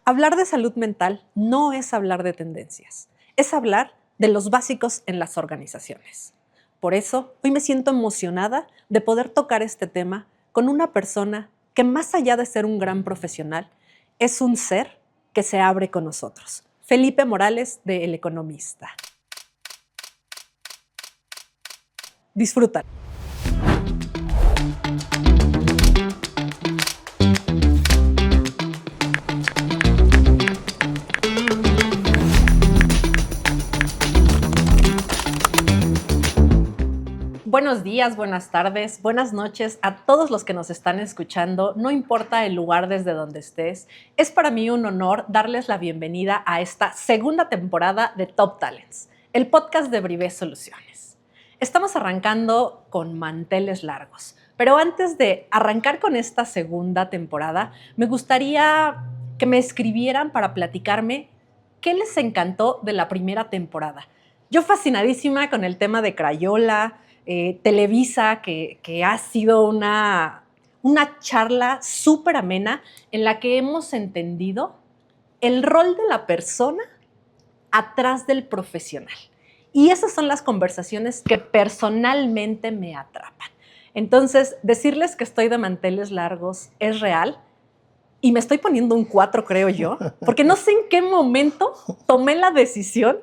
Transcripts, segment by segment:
Hablar de salud mental no es hablar de tendencias, es hablar de los básicos en las organizaciones. Por eso, hoy me siento emocionada de poder tocar este tema con una persona que, más allá de ser un gran profesional, es un ser que se abre con nosotros. Felipe Morales, de El Economista. Disfrútalo. Buenos días, buenas tardes, buenas noches a todos los que nos están escuchando. No importa el lugar desde donde estés, es para mí un honor darles la bienvenida a esta segunda temporada de Top Talents, el podcast de Brivé Soluciones. Estamos arrancando con manteles largos, pero antes de arrancar con esta segunda temporada, me gustaría que me escribieran para platicarme qué les encantó de la primera temporada. Yo fascinadísima con el tema de Crayola, Televisa, que ha sido una charla súper amena en la que hemos entendido el rol de la persona atrás del profesional. Y esas son las conversaciones que personalmente me atrapan. Entonces, decirles que estoy de manteles largos es real y me estoy poniendo un 4, creo yo, porque no sé en qué momento tomé la decisión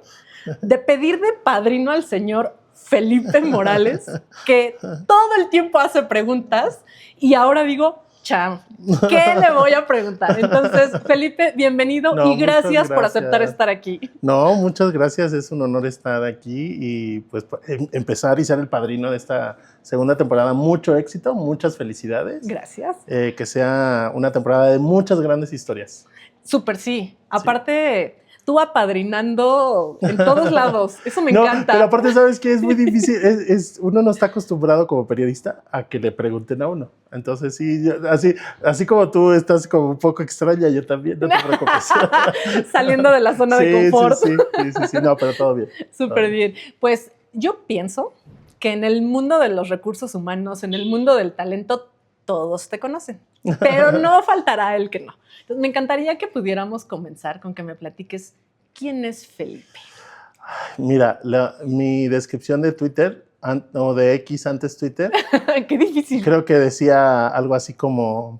de pedir de padrino al señor Felipe Morales, que todo el tiempo hace preguntas y ahora digo, ¿qué le voy a preguntar? Entonces, Felipe, bienvenido y gracias por aceptar estar aquí. No, muchas gracias, es un honor estar aquí y pues empezar y ser el padrino de esta segunda temporada. Mucho éxito, muchas felicidades. Gracias. Que sea una temporada de muchas grandes historias. Súper, sí. Aparte... Sí. Tú apadrinando en todos lados. Eso me encanta. Pero aparte, ¿sabes qué? Es muy difícil. Uno no está acostumbrado como periodista a que le pregunten a uno. Entonces, sí, así como tú estás como un poco extraña, yo también, no te preocupes. Saliendo de la zona de confort. Sí, no, pero todo bien. Súper bien. Pues yo pienso que en el mundo de los recursos humanos, en el mundo del talento, todos te conocen, pero no faltará el que no. Entonces, me encantaría que pudiéramos comenzar con que me platiques quién es Felipe. Mira, mi descripción de Twitter, o de X antes Twitter. Qué difícil. Creo que decía algo así como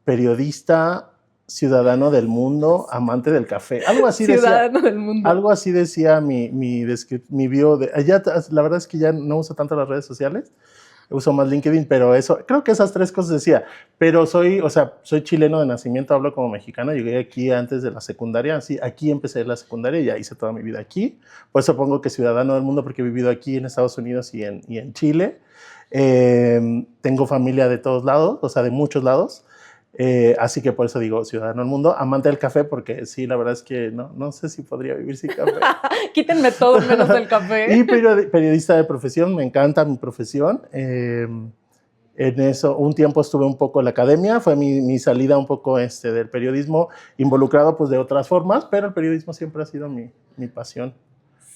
periodista, ciudadano del mundo, amante del café. Algo así ciudadano del mundo. Algo así decía mi bio. La verdad es que ya no uso tanto las redes sociales. Uso más LinkedIn, pero creo que esas tres cosas decía. Pero soy chileno de nacimiento, hablo como mexicano. Llegué aquí antes de la secundaria, así, aquí empecé la secundaria y ya hice toda mi vida aquí. Por eso pongo que ciudadano del mundo, porque he vivido aquí en Estados Unidos y en Chile. Tengo familia de todos lados, o sea, de muchos lados. Así que por eso digo ciudadano del mundo, amante del café, porque sí, la verdad es que no sé si podría vivir sin café. Quítenme todo menos del café. Y periodista de profesión, me encanta mi profesión. En eso, un tiempo estuve un poco en la academia, fue mi salida un poco del periodismo, involucrado pues de otras formas, pero el periodismo siempre ha sido mi pasión.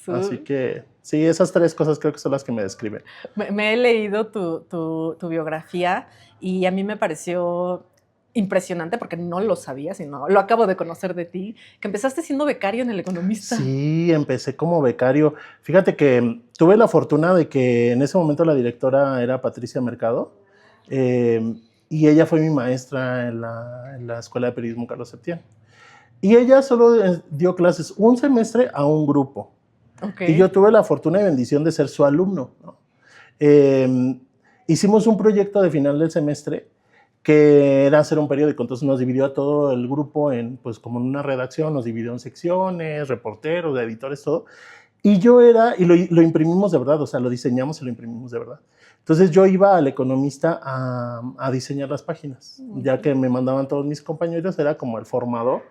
Sí. Así que sí, esas tres cosas creo que son las que me describen. Me he leído tu biografía y a mí me pareció impresionante porque no lo sabía, sino lo acabo de conocer de ti, que empezaste siendo becario en El Economista. Sí, empecé como becario. Fíjate que tuve la fortuna de que en ese momento la directora era Patricia Mercado y ella fue mi maestra en la Escuela de Periodismo Carlos Septién. Y ella solo dio clases un semestre a un grupo. Okay. Y yo tuve la fortuna y bendición de ser su alumno, ¿no? Hicimos un proyecto de final del semestre que era hacer un periódico, entonces nos dividió a todo el grupo como en una redacción, nos dividió en secciones, reporteros, editores, todo, y lo imprimimos de verdad, o sea, lo diseñamos y lo imprimimos de verdad. Entonces yo iba al Economista a diseñar las páginas, ya que me mandaban todos mis compañeros, era como el formador,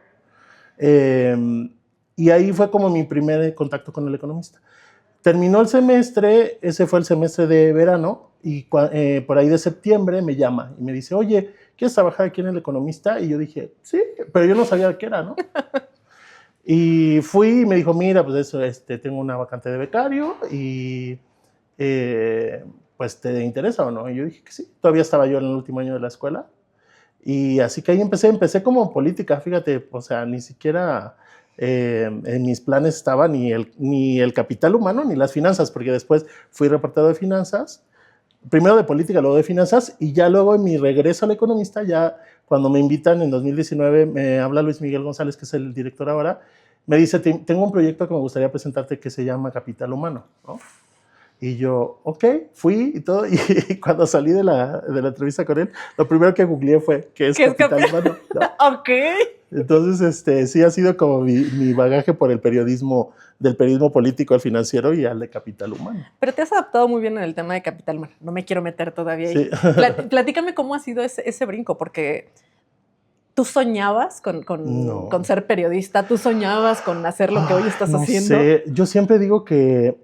y ahí fue como mi primer contacto con El Economista. Terminó el semestre, ese fue el semestre de verano, y por ahí de septiembre me llama y me dice, oye, ¿quieres trabajar aquí en El Economista? Y yo dije, sí, pero yo no sabía qué era, ¿no? Y fui y me dijo, mira, pues eso, tengo una vacante de becario y pues ¿te interesa o no? Y yo dije que sí, todavía estaba yo en el último año de la escuela Y así que ahí empecé como política, fíjate, o sea, ni siquiera en mis planes estaba ni el capital humano ni las finanzas, porque después fui reportero de finanzas, primero de política, luego de finanzas, y ya luego en mi regreso al economista, ya cuando me invitan en 2019, me habla Luis Miguel González, que es el director ahora, me dice, tengo un proyecto que me gustaría presentarte que se llama Capital Humano, ¿no? Y yo, ok, fui y todo, y cuando salí de la entrevista con él, lo primero que googleé fue, ¿qué es Capital Humano? ¿No? Ok. Entonces, sí ha sido como mi bagaje por el periodismo, del periodismo político al financiero y al de Capital Humano. Pero te has adaptado muy bien en el tema de capital humano. No me quiero meter todavía ahí. Sí. Platícame cómo ha sido ese brinco, porque tú soñabas con ser periodista, tú soñabas con hacer lo que hoy estás haciendo. No sé, yo siempre digo que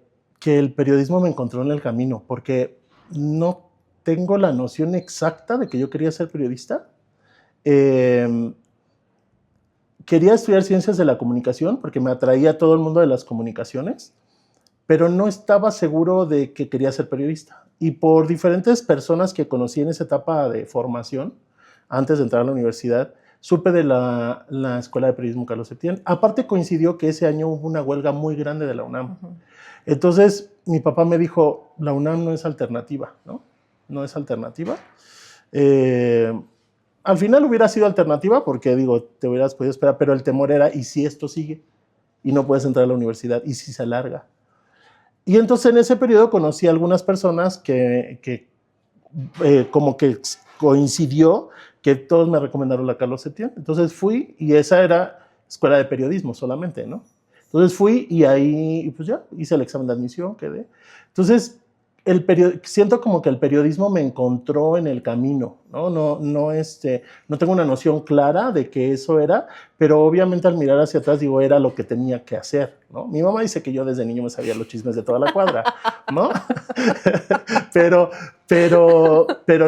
el periodismo me encontró en el camino, porque no tengo la noción exacta de que yo quería ser periodista. Quería estudiar ciencias de la comunicación porque me atraía todo el mundo de las comunicaciones, pero no estaba seguro de que quería ser periodista. Y por diferentes personas que conocí en esa etapa de formación, antes de entrar a la universidad, supe de la Escuela de Periodismo Carlos Septién. Aparte coincidió que ese año hubo una huelga muy grande de la UNAM. Uh-huh. Entonces mi papá me dijo, la UNAM no es alternativa, ¿no? No es alternativa. Al final hubiera sido alternativa porque, digo, te hubieras podido esperar, pero el temor era, ¿y si esto sigue? Y no puedes entrar a la universidad, ¿y si se alarga? Y entonces en ese periodo conocí a algunas personas que como que coincidió que todos me recomendaron la Carlos Septién. Entonces fui y esa era escuela de periodismo solamente, ¿no? Entonces fui y ahí, pues ya, hice el examen de admisión, quedé. Entonces, siento como que el periodismo me encontró en el camino, ¿no? No tengo una noción clara de que eso era, pero obviamente al mirar hacia atrás digo, era lo que tenía que hacer, ¿no? Mi mamá dice que yo desde niño me sabía los chismes de toda la cuadra, ¿no? pero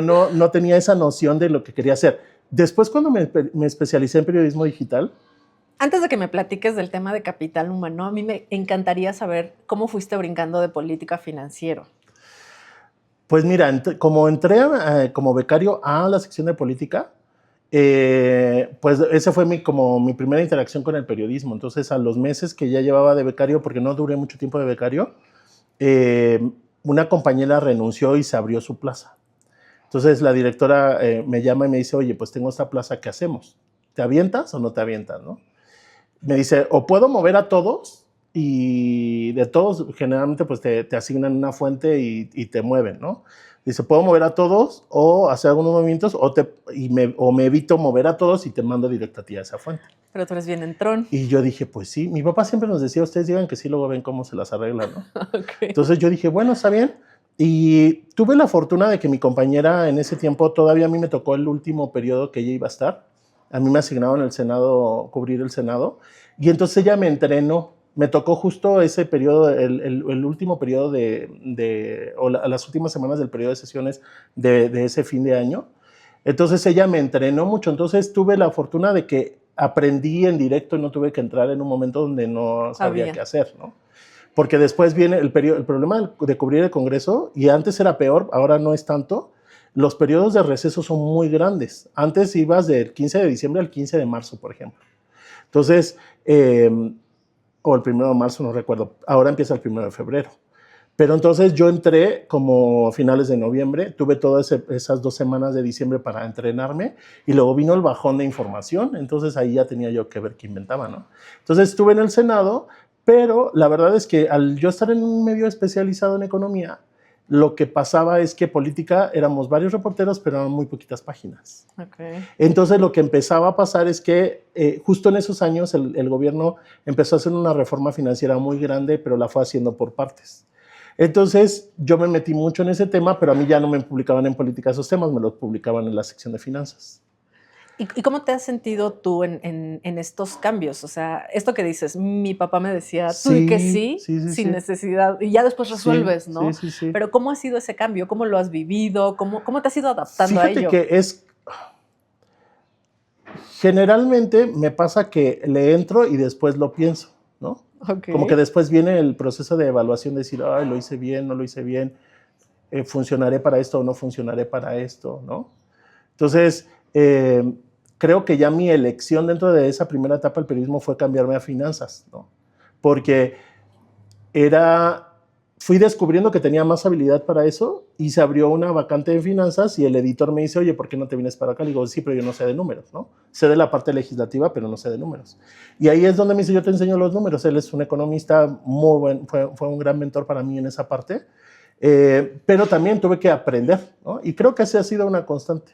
no tenía esa noción de lo que quería hacer. Después, cuando me especialicé en periodismo digital. Antes de que me platiques del tema de capital humano, a mí me encantaría saber cómo fuiste brincando de política a financiero. Pues mira, como entré como becario a la sección de política, pues esa fue mi primera interacción con el periodismo. Entonces, a los meses que ya llevaba de becario, porque no duré mucho tiempo de becario, una compañera renunció y se abrió su plaza. Entonces, la directora me llama y me dice, oye, pues tengo esta plaza, ¿qué hacemos? ¿Te avientas o no te avientas, no? Me dice, o puedo mover a todos, y de todos generalmente pues te asignan una fuente y te mueven, ¿no? Dice, puedo mover a todos o hacer algunos movimientos o me evito mover a todos y te mando directo a ti a esa fuente. Pero tú eres bien entrón. Y yo dije, pues sí. Mi papá siempre nos decía, ustedes digan que sí, luego ven cómo se las arreglan, ¿no? Okay. Entonces yo dije, bueno, está bien. Y tuve la fortuna de que mi compañera en ese tiempo, todavía a mí me tocó el último periodo que ella iba a estar. A mí me asignaron el Senado, cubrir el Senado. Y entonces ella me entrenó. Me tocó justo ese periodo, el último periodo las últimas semanas del periodo de sesiones de ese fin de año. Entonces ella me entrenó mucho. Entonces tuve la fortuna de que aprendí en directo y no tuve que entrar en un momento donde no sabía qué hacer, ¿no? Porque después viene el problema de cubrir el Congreso, y antes era peor, ahora no es tanto. Los periodos de receso son muy grandes. Antes ibas del 15 de diciembre al 15 de marzo, por ejemplo. Entonces, o el 1 de marzo, no recuerdo. Ahora empieza el 1 de febrero. Pero entonces yo entré como a finales de noviembre, tuve todas esas 2 semanas de diciembre para entrenarme, y luego vino el bajón de información, entonces ahí ya tenía yo que ver qué inventaba, ¿no? Entonces estuve en el Senado, pero la verdad es que al yo estar en un medio especializado en economía, lo que pasaba es que política éramos varios reporteros, pero eran muy poquitas páginas. Okay. Entonces lo que empezaba a pasar es que justo en esos años el gobierno empezó a hacer una reforma financiera muy grande, pero la fue haciendo por partes. Entonces yo me metí mucho en ese tema, pero a mí ya no me publicaban en política esos temas, me los publicaban en la sección de finanzas. ¿Y cómo te has sentido tú en estos cambios? O sea, esto que dices, mi papá me decía, tú sí, que sí, sin necesidad, y ya después resuelves, ¿no? Sí. Pero ¿cómo ha sido ese cambio? ¿Cómo lo has vivido? ¿Cómo te has ido adaptando a ello? Fíjate que generalmente me pasa que le entro y después lo pienso, ¿no? Okay. Como que después viene el proceso de evaluación, de decir, ay, lo hice bien, no lo hice bien, funcionaré para esto o no funcionaré para esto, ¿no? Entonces, creo que ya mi elección dentro de esa primera etapa del periodismo fue cambiarme a finanzas, ¿no? Porque fui descubriendo que tenía más habilidad para eso y se abrió una vacante de finanzas y el editor me dice, oye, ¿por qué no te vienes para acá? Le digo, sí, pero yo no sé de números, ¿no? Sé de la parte legislativa, pero no sé de números. Y ahí es donde me dice, yo te enseño los números. Él es un economista muy buen, fue un gran mentor para mí en esa parte, pero también tuve que aprender, ¿no? Y creo que esa ha sido una constante,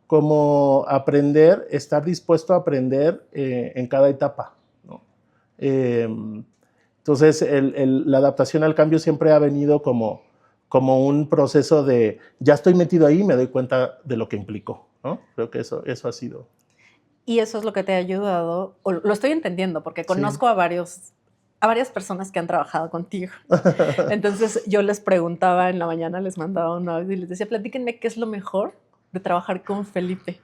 como aprender, estar dispuesto a aprender en cada etapa, ¿no? Entonces, la adaptación al cambio siempre ha venido como un proceso de, ya estoy metido ahí y me doy cuenta de lo que implicó, ¿no? Creo que eso ha sido. Y eso es lo que te ha ayudado, o lo estoy entendiendo, porque conozco a varias personas que han trabajado contigo. Entonces, yo les preguntaba en la mañana, les mandaba un audio y les decía, platíquenme qué es lo mejor de trabajar con Felipe.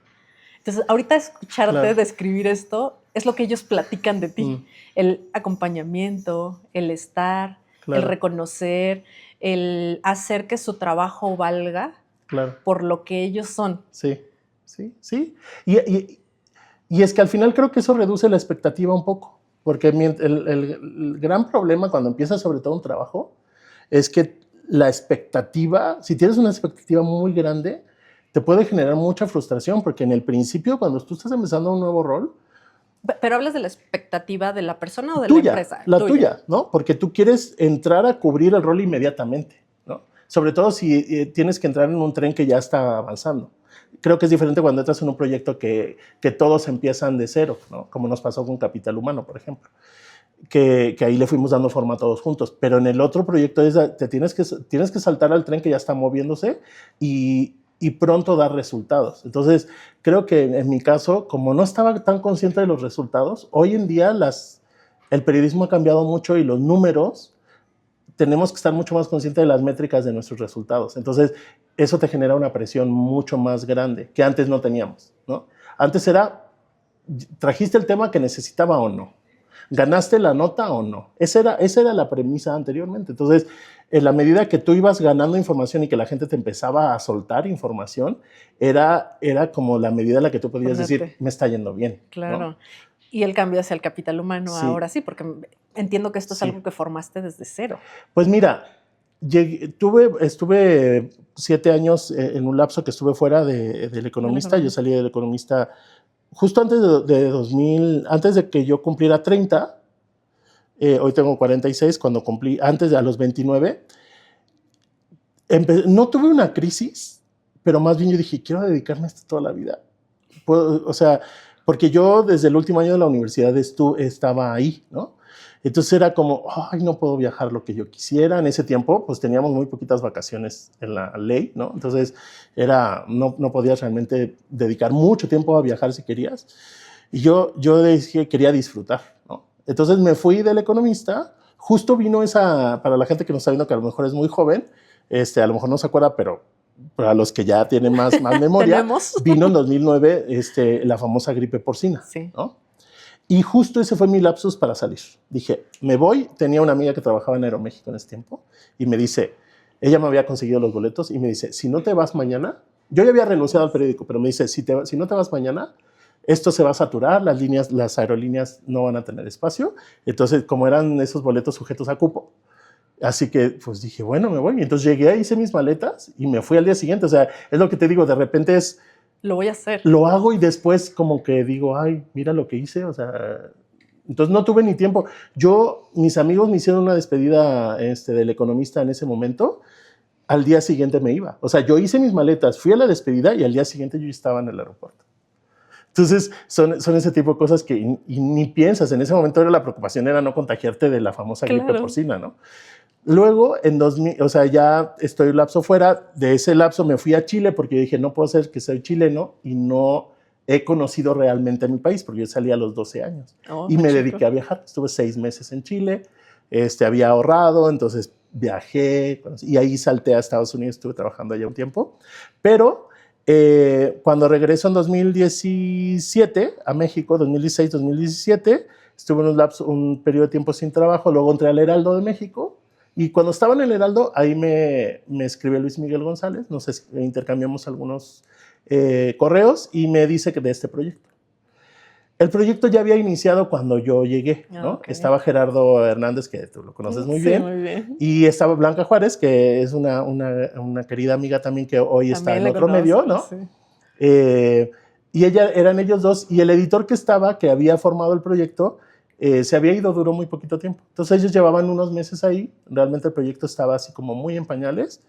Entonces, ahorita escucharte describir esto es lo que ellos platican de ti. El acompañamiento, el estar, el reconocer, el hacer que su trabajo valga por lo que ellos son. Sí, sí, sí. Y es que al final creo que eso reduce la expectativa un poco, porque el gran problema cuando empiezas sobre todo un trabajo es que la expectativa, si tienes una expectativa muy grande, te puede generar mucha frustración, porque en el principio, cuando tú estás empezando un nuevo rol... ¿Pero hablas de la expectativa de la persona o de tuya, la empresa? La tuya, ¿no? Porque tú quieres entrar a cubrir el rol inmediatamente, ¿no? Sobre todo si tienes que entrar en un tren que ya está avanzando. Creo que es diferente cuando entras en un proyecto que todos empiezan de cero, ¿no? Como nos pasó con Capital Humano, por ejemplo. Que ahí le fuimos dando forma a todos juntos. Pero en el otro proyecto tienes que saltar al tren que ya está moviéndose y pronto dar resultados. Entonces, creo que en mi caso, como no estaba tan consciente de los resultados, hoy en día el periodismo ha cambiado mucho y los números, tenemos que estar mucho más conscientes de las métricas de nuestros resultados. Entonces, eso te genera una presión mucho más grande que antes no teníamos, ¿no? Antes era, ¿trajiste el tema que necesitaba o no? ¿Ganaste la nota o no? Esa era la premisa anteriormente. Entonces, en la medida que tú ibas ganando información y que la gente te empezaba a soltar información, era como la medida en la que tú podías decir, me está yendo bien. Claro. ¿No? Y el cambio hacia el capital humano ahora sí, porque entiendo que esto es algo que formaste desde cero. Pues mira, estuve 7 años en un lapso que estuve fuera del Economista. Yo salí del Economista justo antes de 2000, antes de que yo cumpliera 30, hoy tengo 46, cuando cumplí, antes de a los 29, no tuve una crisis, pero más bien yo dije, quiero dedicarme a esto toda la vida. O sea, porque yo desde el último año de la universidad estaba ahí, ¿no? Entonces era como, ay, no puedo viajar lo que yo quisiera. En ese tiempo, pues teníamos muy poquitas vacaciones en la ley, ¿no? Entonces no podías realmente dedicar mucho tiempo a viajar si querías. Y yo dije, quería disfrutar, ¿no? Entonces me fui del Economista. Justo vino para la gente que no está viendo, que a lo mejor es muy joven, a lo mejor no se acuerda, pero para los que ya tienen más memoria, vino en 2009 la famosa gripe porcina, ¿no? Y justo ese fue mi lapsus para salir. Dije, me voy. Tenía una amiga que trabajaba en Aeroméxico en ese tiempo y me dice, ella me había conseguido los boletos y me dice, si no te vas mañana, yo ya había renunciado al periódico, pero me dice, si no te vas mañana, esto se va a saturar, las aerolíneas no van a tener espacio. Entonces, como eran esos boletos sujetos a cupo, así que pues dije, bueno, me voy. Y entonces llegué, hice mis maletas y me fui al día siguiente. O sea, es lo que te digo, de repente lo voy a hacer. Lo hago y después como que digo, ay, mira lo que hice, o sea, entonces no tuve ni tiempo. Mis amigos me hicieron una despedida del Economista en ese momento, al día siguiente me iba. O sea, yo hice mis maletas, fui a la despedida y al día siguiente yo estaba en el aeropuerto. Entonces, son ese tipo de cosas que ni piensas. En ese momento la preocupación era no contagiarte de la famosa gripe porcina, ¿no? Luego, en 2000, o sea, ya estoy un lapso fuera. De ese lapso me fui a Chile porque dije, no puedo ser que soy chileno y no he conocido realmente mi país, porque yo salí a los 12 años. Y me dediqué a viajar. Estuve 6 meses en Chile, había ahorrado, entonces viajé y ahí salté a Estados Unidos, estuve trabajando allá un tiempo. Pero cuando regreso en 2017 a México, 2016-2017, estuve en un periodo de tiempo sin trabajo, luego entré al Heraldo de México. Y cuando estaba en el Heraldo, ahí me escribió Luis Miguel González, nos intercambiamos algunos correos y me dice que de este proyecto. El proyecto ya había iniciado cuando yo llegué, ¿no? Okay. Estaba Gerardo Hernández, que tú lo conoces muy bien. Muy bien. Y estaba Blanca Juárez, que es una querida amiga también que hoy está en otro medio, ¿no? Sí. Y eran ellos dos. Y el editor que estaba, que había formado el proyecto, se había ido, duró muy poquito tiempo. Entonces ellos llevaban unos meses ahí. Realmente el proyecto estaba así como muy en pañales.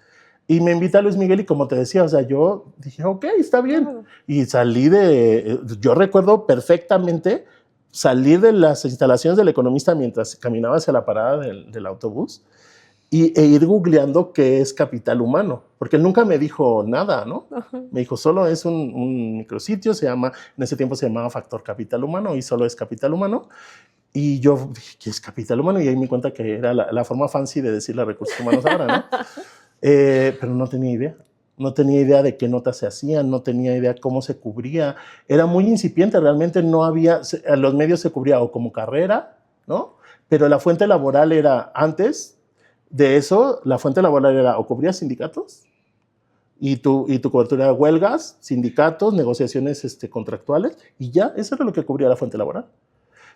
Y me invita a Luis Miguel y como te decía, o sea, yo dije, ok, está bien. Y salí yo recuerdo perfectamente salir de las instalaciones del Economista mientras caminaba hacia la parada del autobús e ir googleando qué es capital humano, porque él nunca me dijo nada, ¿no? Me dijo, solo es un micrositio, en ese tiempo se llamaba Factor Capital Humano y solo es capital humano. Y yo dije, ¿qué es capital humano? Y ahí me di cuenta que era la forma fancy de decirle recursos humanos ahora, ¿no? Pero no tenía idea. No tenía idea de qué notas se hacían, no tenía idea cómo se cubría. Era muy incipiente, realmente no había, los medios se cubría o como carrera, ¿no? Pero la fuente laboral era, antes de eso, la fuente laboral era o cubrías sindicatos y tu cobertura era huelgas, sindicatos, negociaciones contractuales y ya, eso era lo que cubría la fuente laboral.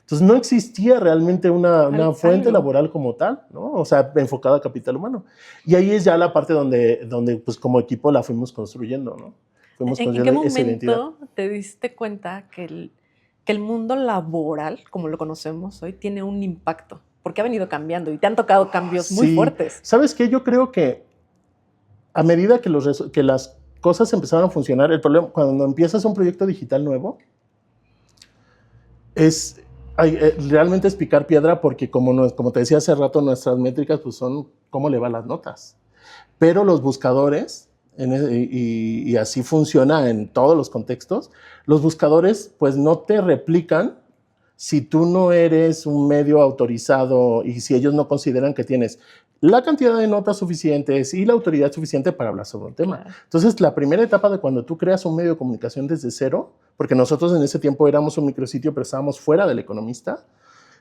Entonces no existía realmente una fuente laboral como tal, ¿no? O sea, enfocada a capital humano. Y ahí es ya la parte donde pues como equipo la fuimos construyendo, ¿no? Fuimos ¿En qué momento te diste cuenta que el mundo laboral, como lo conocemos hoy, tiene un impacto? Porque ha venido cambiando y te han tocado cambios muy fuertes. ¿Sabes qué? Yo creo que a medida que las cosas empezaron a funcionar, el problema, cuando empiezas un proyecto digital nuevo, es realmente es picar piedra porque como te decía hace rato, nuestras métricas pues son cómo le van las notas. Pero los buscadores, y así funciona en todos los contextos, los buscadores pues no te replican si tú no eres un medio autorizado y si ellos no consideran que tienes la cantidad de notas suficientes y la autoridad suficiente para hablar sobre un tema. Claro. Entonces, la primera etapa de cuando tú creas un medio de comunicación desde cero, porque nosotros en ese tiempo éramos un micrositio, pero estábamos fuera del Economista,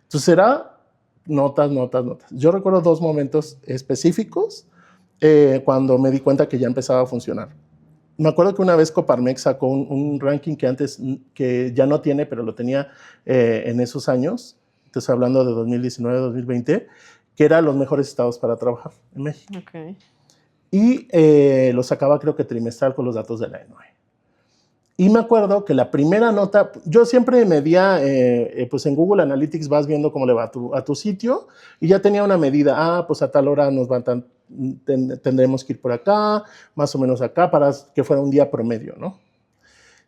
entonces era notas. Yo recuerdo 2 momentos específicos cuando me di cuenta que ya empezaba a funcionar. Me acuerdo que una vez Coparmex sacó un ranking que ya no tiene, pero lo tenía en esos años, entonces hablando de 2019, 2020, que eran los mejores estados para trabajar en México. Okay. Y lo sacaba creo que trimestral con los datos de la ENOE. Y me acuerdo que la primera nota, yo siempre medía, pues en Google Analytics vas viendo cómo le va a tu sitio y ya tenía una medida, pues a tal hora tendremos que ir por acá, más o menos acá, para que fuera un día promedio, ¿no?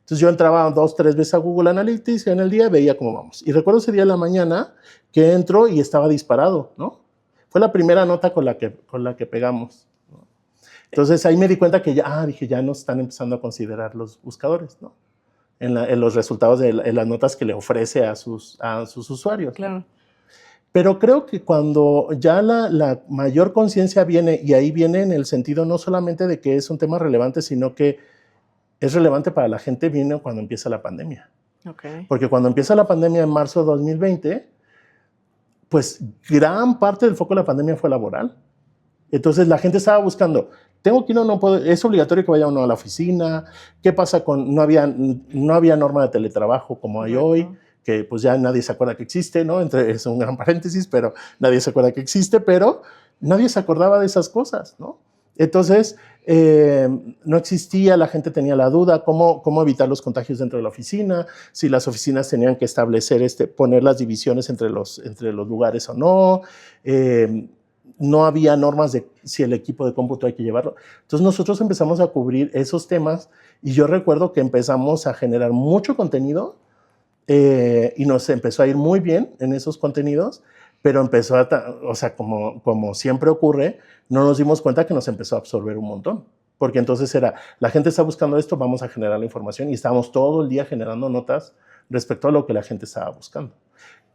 Entonces yo entraba 2, 3 veces a Google Analytics en el día, veía cómo vamos. Y recuerdo ese día en la mañana que entro y estaba disparado, ¿no? Fue la primera nota con la que pegamos, ¿no? Entonces ahí me di cuenta que ya nos están empezando a considerar los buscadores, ¿no? En los resultados de las notas que le ofrece a sus usuarios. Claro. Pero creo que cuando ya la mayor conciencia viene, y ahí viene en el sentido no solamente de que es un tema relevante, sino que es relevante para la gente, viene cuando empieza la pandemia. Okay. Porque cuando empieza la pandemia en marzo de 2020, pues gran parte del foco de la pandemia fue laboral. Entonces la gente estaba buscando, ¿tengo que ir o no puedo? ¿Es obligatorio que vaya uno a la oficina? ¿Qué pasa con, no había norma de teletrabajo como hay hoy? Que pues ya nadie se acuerda que existe, ¿no? Es un gran paréntesis, pero nadie se acuerda que existe, pero nadie se acordaba de esas cosas, ¿no? Entonces, no existía, la gente tenía la duda, cómo evitar los contagios dentro de la oficina, si las oficinas tenían que establecer, poner las divisiones entre los lugares o no, no había normas de si el equipo de cómputo hay que llevarlo. Entonces nosotros empezamos a cubrir esos temas y yo recuerdo que empezamos a generar mucho contenido y nos empezó a ir muy bien en esos contenidos, pero empezó o sea, como siempre ocurre, no nos dimos cuenta que nos empezó a absorber un montón. Porque entonces la gente está buscando esto, vamos a generar la información y estábamos todo el día generando notas respecto a lo que la gente estaba buscando.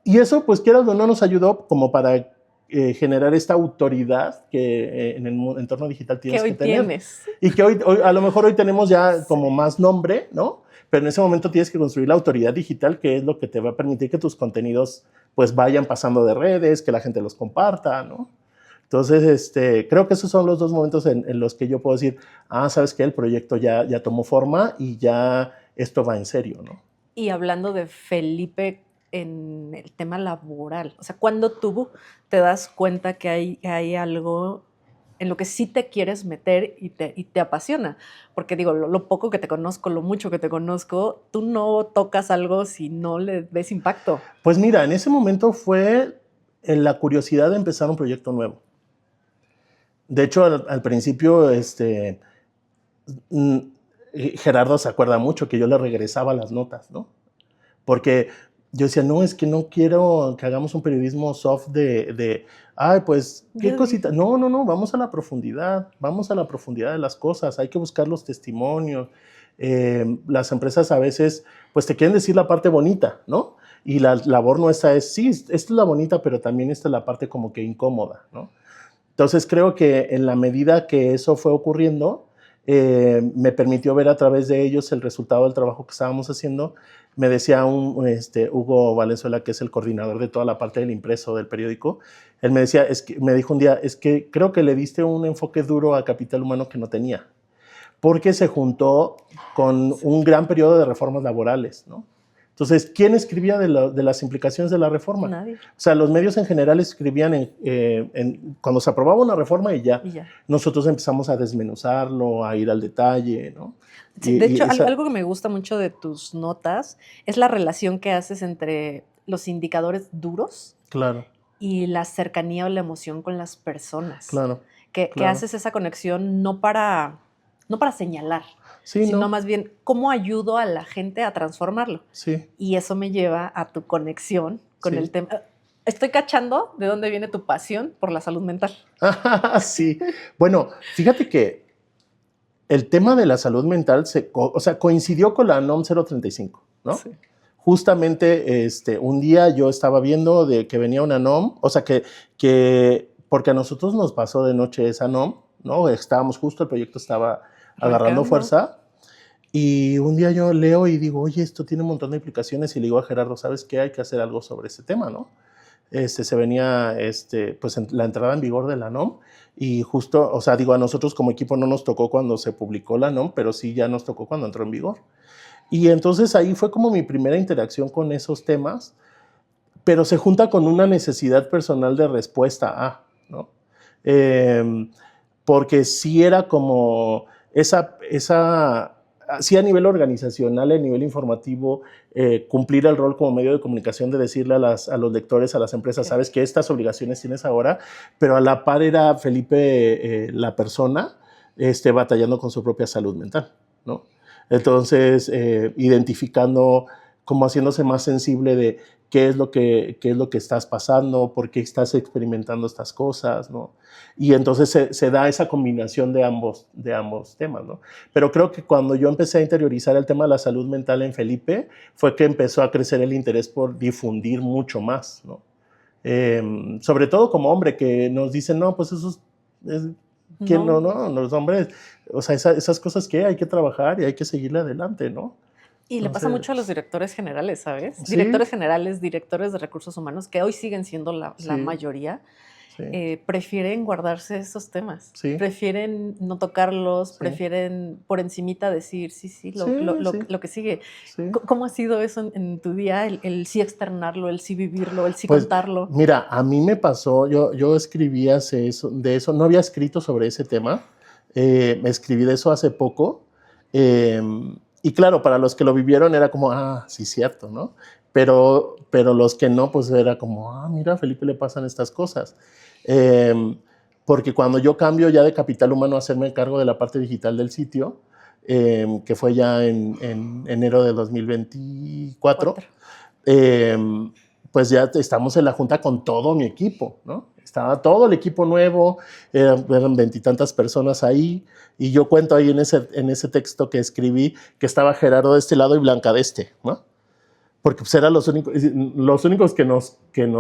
Y eso, pues quieras o no, nos ayudó como para generar esta autoridad que en el entorno digital tienes que tener. Tienes. Y que hoy, a lo mejor hoy tenemos ya como más nombre, ¿no? Pero en ese momento tienes que construir la autoridad digital, que es lo que te va a permitir que tus contenidos pues vayan pasando de redes, que la gente los comparta, ¿no? Entonces, creo que esos son los dos momentos en los que yo puedo decir, ¿sabes qué? El proyecto ya tomó forma y ya esto va en serio, ¿no? Y hablando de Felipe en el tema laboral, o sea, ¿cuándo tú te das cuenta que hay algo en lo que sí te quieres meter y te apasiona? Porque digo, lo poco que te conozco, lo mucho que te conozco, tú no tocas algo si no le ves impacto. Pues mira, en ese momento fue la curiosidad de empezar un proyecto nuevo. De hecho, al principio, Gerardo se acuerda mucho que yo le regresaba las notas, ¿no? Porque yo decía, no, es que no quiero que hagamos un periodismo soft pues, qué cosita. No, vamos a la profundidad de las cosas, hay que buscar los testimonios. Las empresas a veces, pues, te quieren decir la parte bonita, ¿no? Y la labor nuestra es, sí, esta es la bonita, pero también esta es la parte como que incómoda, ¿no? Entonces creo que en la medida que eso fue ocurriendo, me permitió ver a través de ellos el resultado del trabajo que estábamos haciendo. Me decía Hugo Valenzuela, que es el coordinador de toda la parte del impreso del periódico, él me decía, me dijo un día, es que creo que le diste un enfoque duro a Capital Humano que no tenía, porque se juntó con un gran periodo de reformas laborales, ¿no? Entonces, ¿quién escribía de las implicaciones de la reforma? Nadie. O sea, los medios en general escribían cuando se aprobaba una reforma y ya. Nosotros empezamos a desmenuzarlo, a ir al detalle, ¿no? Sí, de hecho, algo que me gusta mucho de tus notas es la relación que haces entre los indicadores duros, claro, y la cercanía o la emoción con las personas. Claro. Que haces esa conexión no para señalar, sí, sino más bien cómo ayudo a la gente a transformarlo. Sí. Y eso me lleva a tu conexión con el tema. Estoy cachando de dónde viene tu pasión por la salud mental. Sí. Bueno, fíjate que el tema de la salud mental coincidió con la NOM 035, ¿no? Sí. Justamente un día yo estaba viendo de que venía una NOM, o sea, que porque a nosotros nos pasó de noche esa NOM, ¿no? Estábamos justo, el proyecto estaba agarrando fuerza, y un día yo leo y digo, oye, esto tiene un montón de implicaciones, y le digo a Gerardo, ¿sabes qué? Hay que hacer algo sobre ese tema, ¿no? Se venía pues la entrada en vigor de la NOM, y justo, o sea, digo, a nosotros como equipo no nos tocó cuando se publicó la NOM, pero sí ya nos tocó cuando entró en vigor. Y entonces ahí fue como mi primera interacción con esos temas, pero se junta con una necesidad personal de respuesta ¿no? Porque sí era como sí a nivel organizacional, a nivel informativo, cumplir el rol como medio de comunicación de decirle a los lectores, a las empresas, sabes que estas obligaciones tienes ahora, pero a la par era Felipe la persona batallando con su propia salud mental, ¿no? Entonces, identificando, como haciéndose más sensible de qué es lo que estás pasando, por qué estás experimentando estas cosas, ¿no? Y entonces se da esa combinación de ambos temas, ¿no? Pero creo que cuando yo empecé a interiorizar el tema de la salud mental en Felipe, fue que empezó a crecer el interés por difundir mucho más, ¿no? Sobre todo como hombre, que nos dicen, no, pues eso es ¿quién no, los hombres, o sea, esas cosas que hay que trabajar y hay que seguirle adelante, ¿no? Y le pasa mucho a los directores generales, ¿sabes? ¿Sí? Directores generales, directores de recursos humanos, que hoy siguen siendo la mayoría, prefieren guardarse esos temas. Prefieren no tocarlos, prefieren por encimita decir, lo que sigue. ¿Cómo ha sido eso en tu día? El sí externarlo, el sí vivirlo, el sí contarlo. Mira, a mí me pasó, yo escribí de eso, no había escrito sobre ese tema, me escribí de eso hace poco, y claro, para los que lo vivieron era como, sí, cierto, ¿no? Pero los que no, pues era como, mira, a Felipe le pasan estas cosas. Porque cuando yo cambio ya de Capital Humano a hacerme cargo de la parte digital del sitio, que fue ya en enero de 2024, pues ya estamos en la junta con todo mi equipo, ¿no? Estaba todo el equipo nuevo, eran 20 y tantas personas ahí, y yo cuento ahí en ese texto que escribí que estaba Gerardo de este lado y Blanca de este, ¿no? Porque pues eran los únicos que no,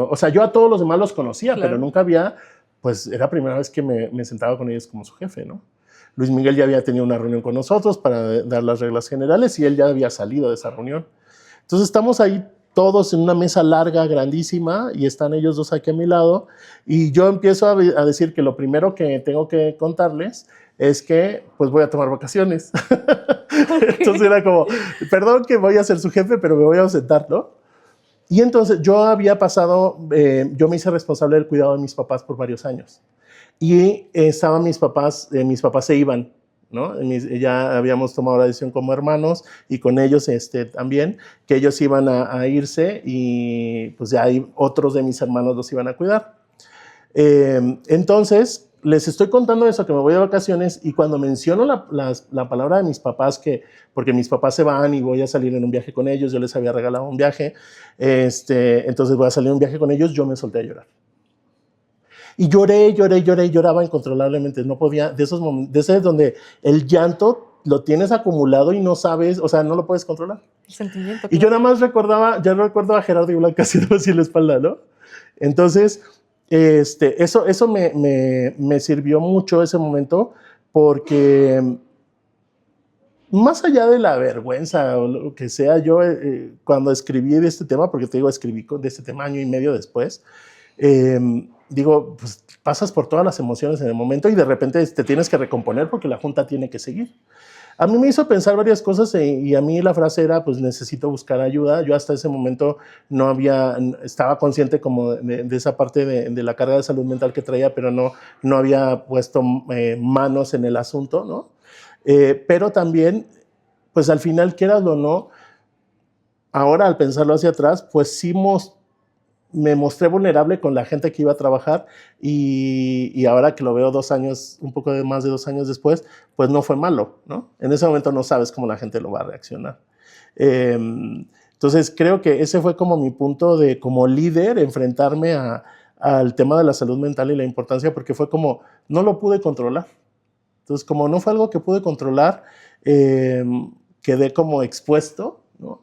o sea, yo a todos los demás los conocía, pero nunca había, pues era la primera vez que me sentaba con ellos como su jefe, ¿no? Luis Miguel ya había tenido una reunión con nosotros para dar las reglas generales y él ya había salido de esa reunión. Entonces estamos ahí todos en una mesa larga, grandísima, y están ellos dos aquí a mi lado, y yo empiezo a decir que lo primero que tengo que contarles es que pues voy a tomar vacaciones. Okay. Entonces era como, perdón que voy a ser su jefe, pero me voy a ausentar, ¿no? Y entonces yo había pasado, yo me hice responsable del cuidado de mis papás por varios años. Y estaban mis papás se iban, ¿no? Ya habíamos tomado la decisión como hermanos y con ellos también, que ellos iban a irse y pues ya otros de mis hermanos los iban a cuidar. Entonces, les estoy contando eso, que me voy de vacaciones, y cuando menciono la palabra de mis papás, porque mis papás se van y voy a salir en un viaje con ellos, yo les había regalado un viaje, entonces voy a salir en un viaje con ellos, yo me solté a llorar. Y lloraba incontrolablemente, no podía, de esos momentos, de ese donde el llanto lo tienes acumulado y no sabes, o sea, no lo puedes controlar. El sentimiento. Y yo nada más recuerdo a Gerardo y Blanca haciendo así en la espalda, ¿no? Entonces, eso me sirvió mucho ese momento, porque más allá de la vergüenza o lo que sea, yo cuando escribí de este tema, porque te digo, escribí de este tema año y medio después, digo, pues pasas por todas las emociones en el momento y de repente te tienes que recomponer porque la junta tiene que seguir. A mí me hizo pensar varias cosas y a mí la frase era, pues necesito buscar ayuda. Yo hasta ese momento estaba consciente como de esa parte de la carga de salud mental que traía, pero no había puesto manos en el asunto, ¿no? Pero también, pues al final, quieras o no, ahora al pensarlo hacia atrás, pues sí me mostré vulnerable con la gente que iba a trabajar y ahora que lo veo 2 años, un poco más de 2 años después, pues no fue malo, ¿no? En ese momento no sabes cómo la gente lo va a reaccionar. Entonces creo que ese fue como mi punto de como líder, enfrentarme al tema de la salud mental y la importancia, porque fue como, no lo pude controlar. Entonces como no fue algo que pude controlar, quedé como expuesto, ¿no?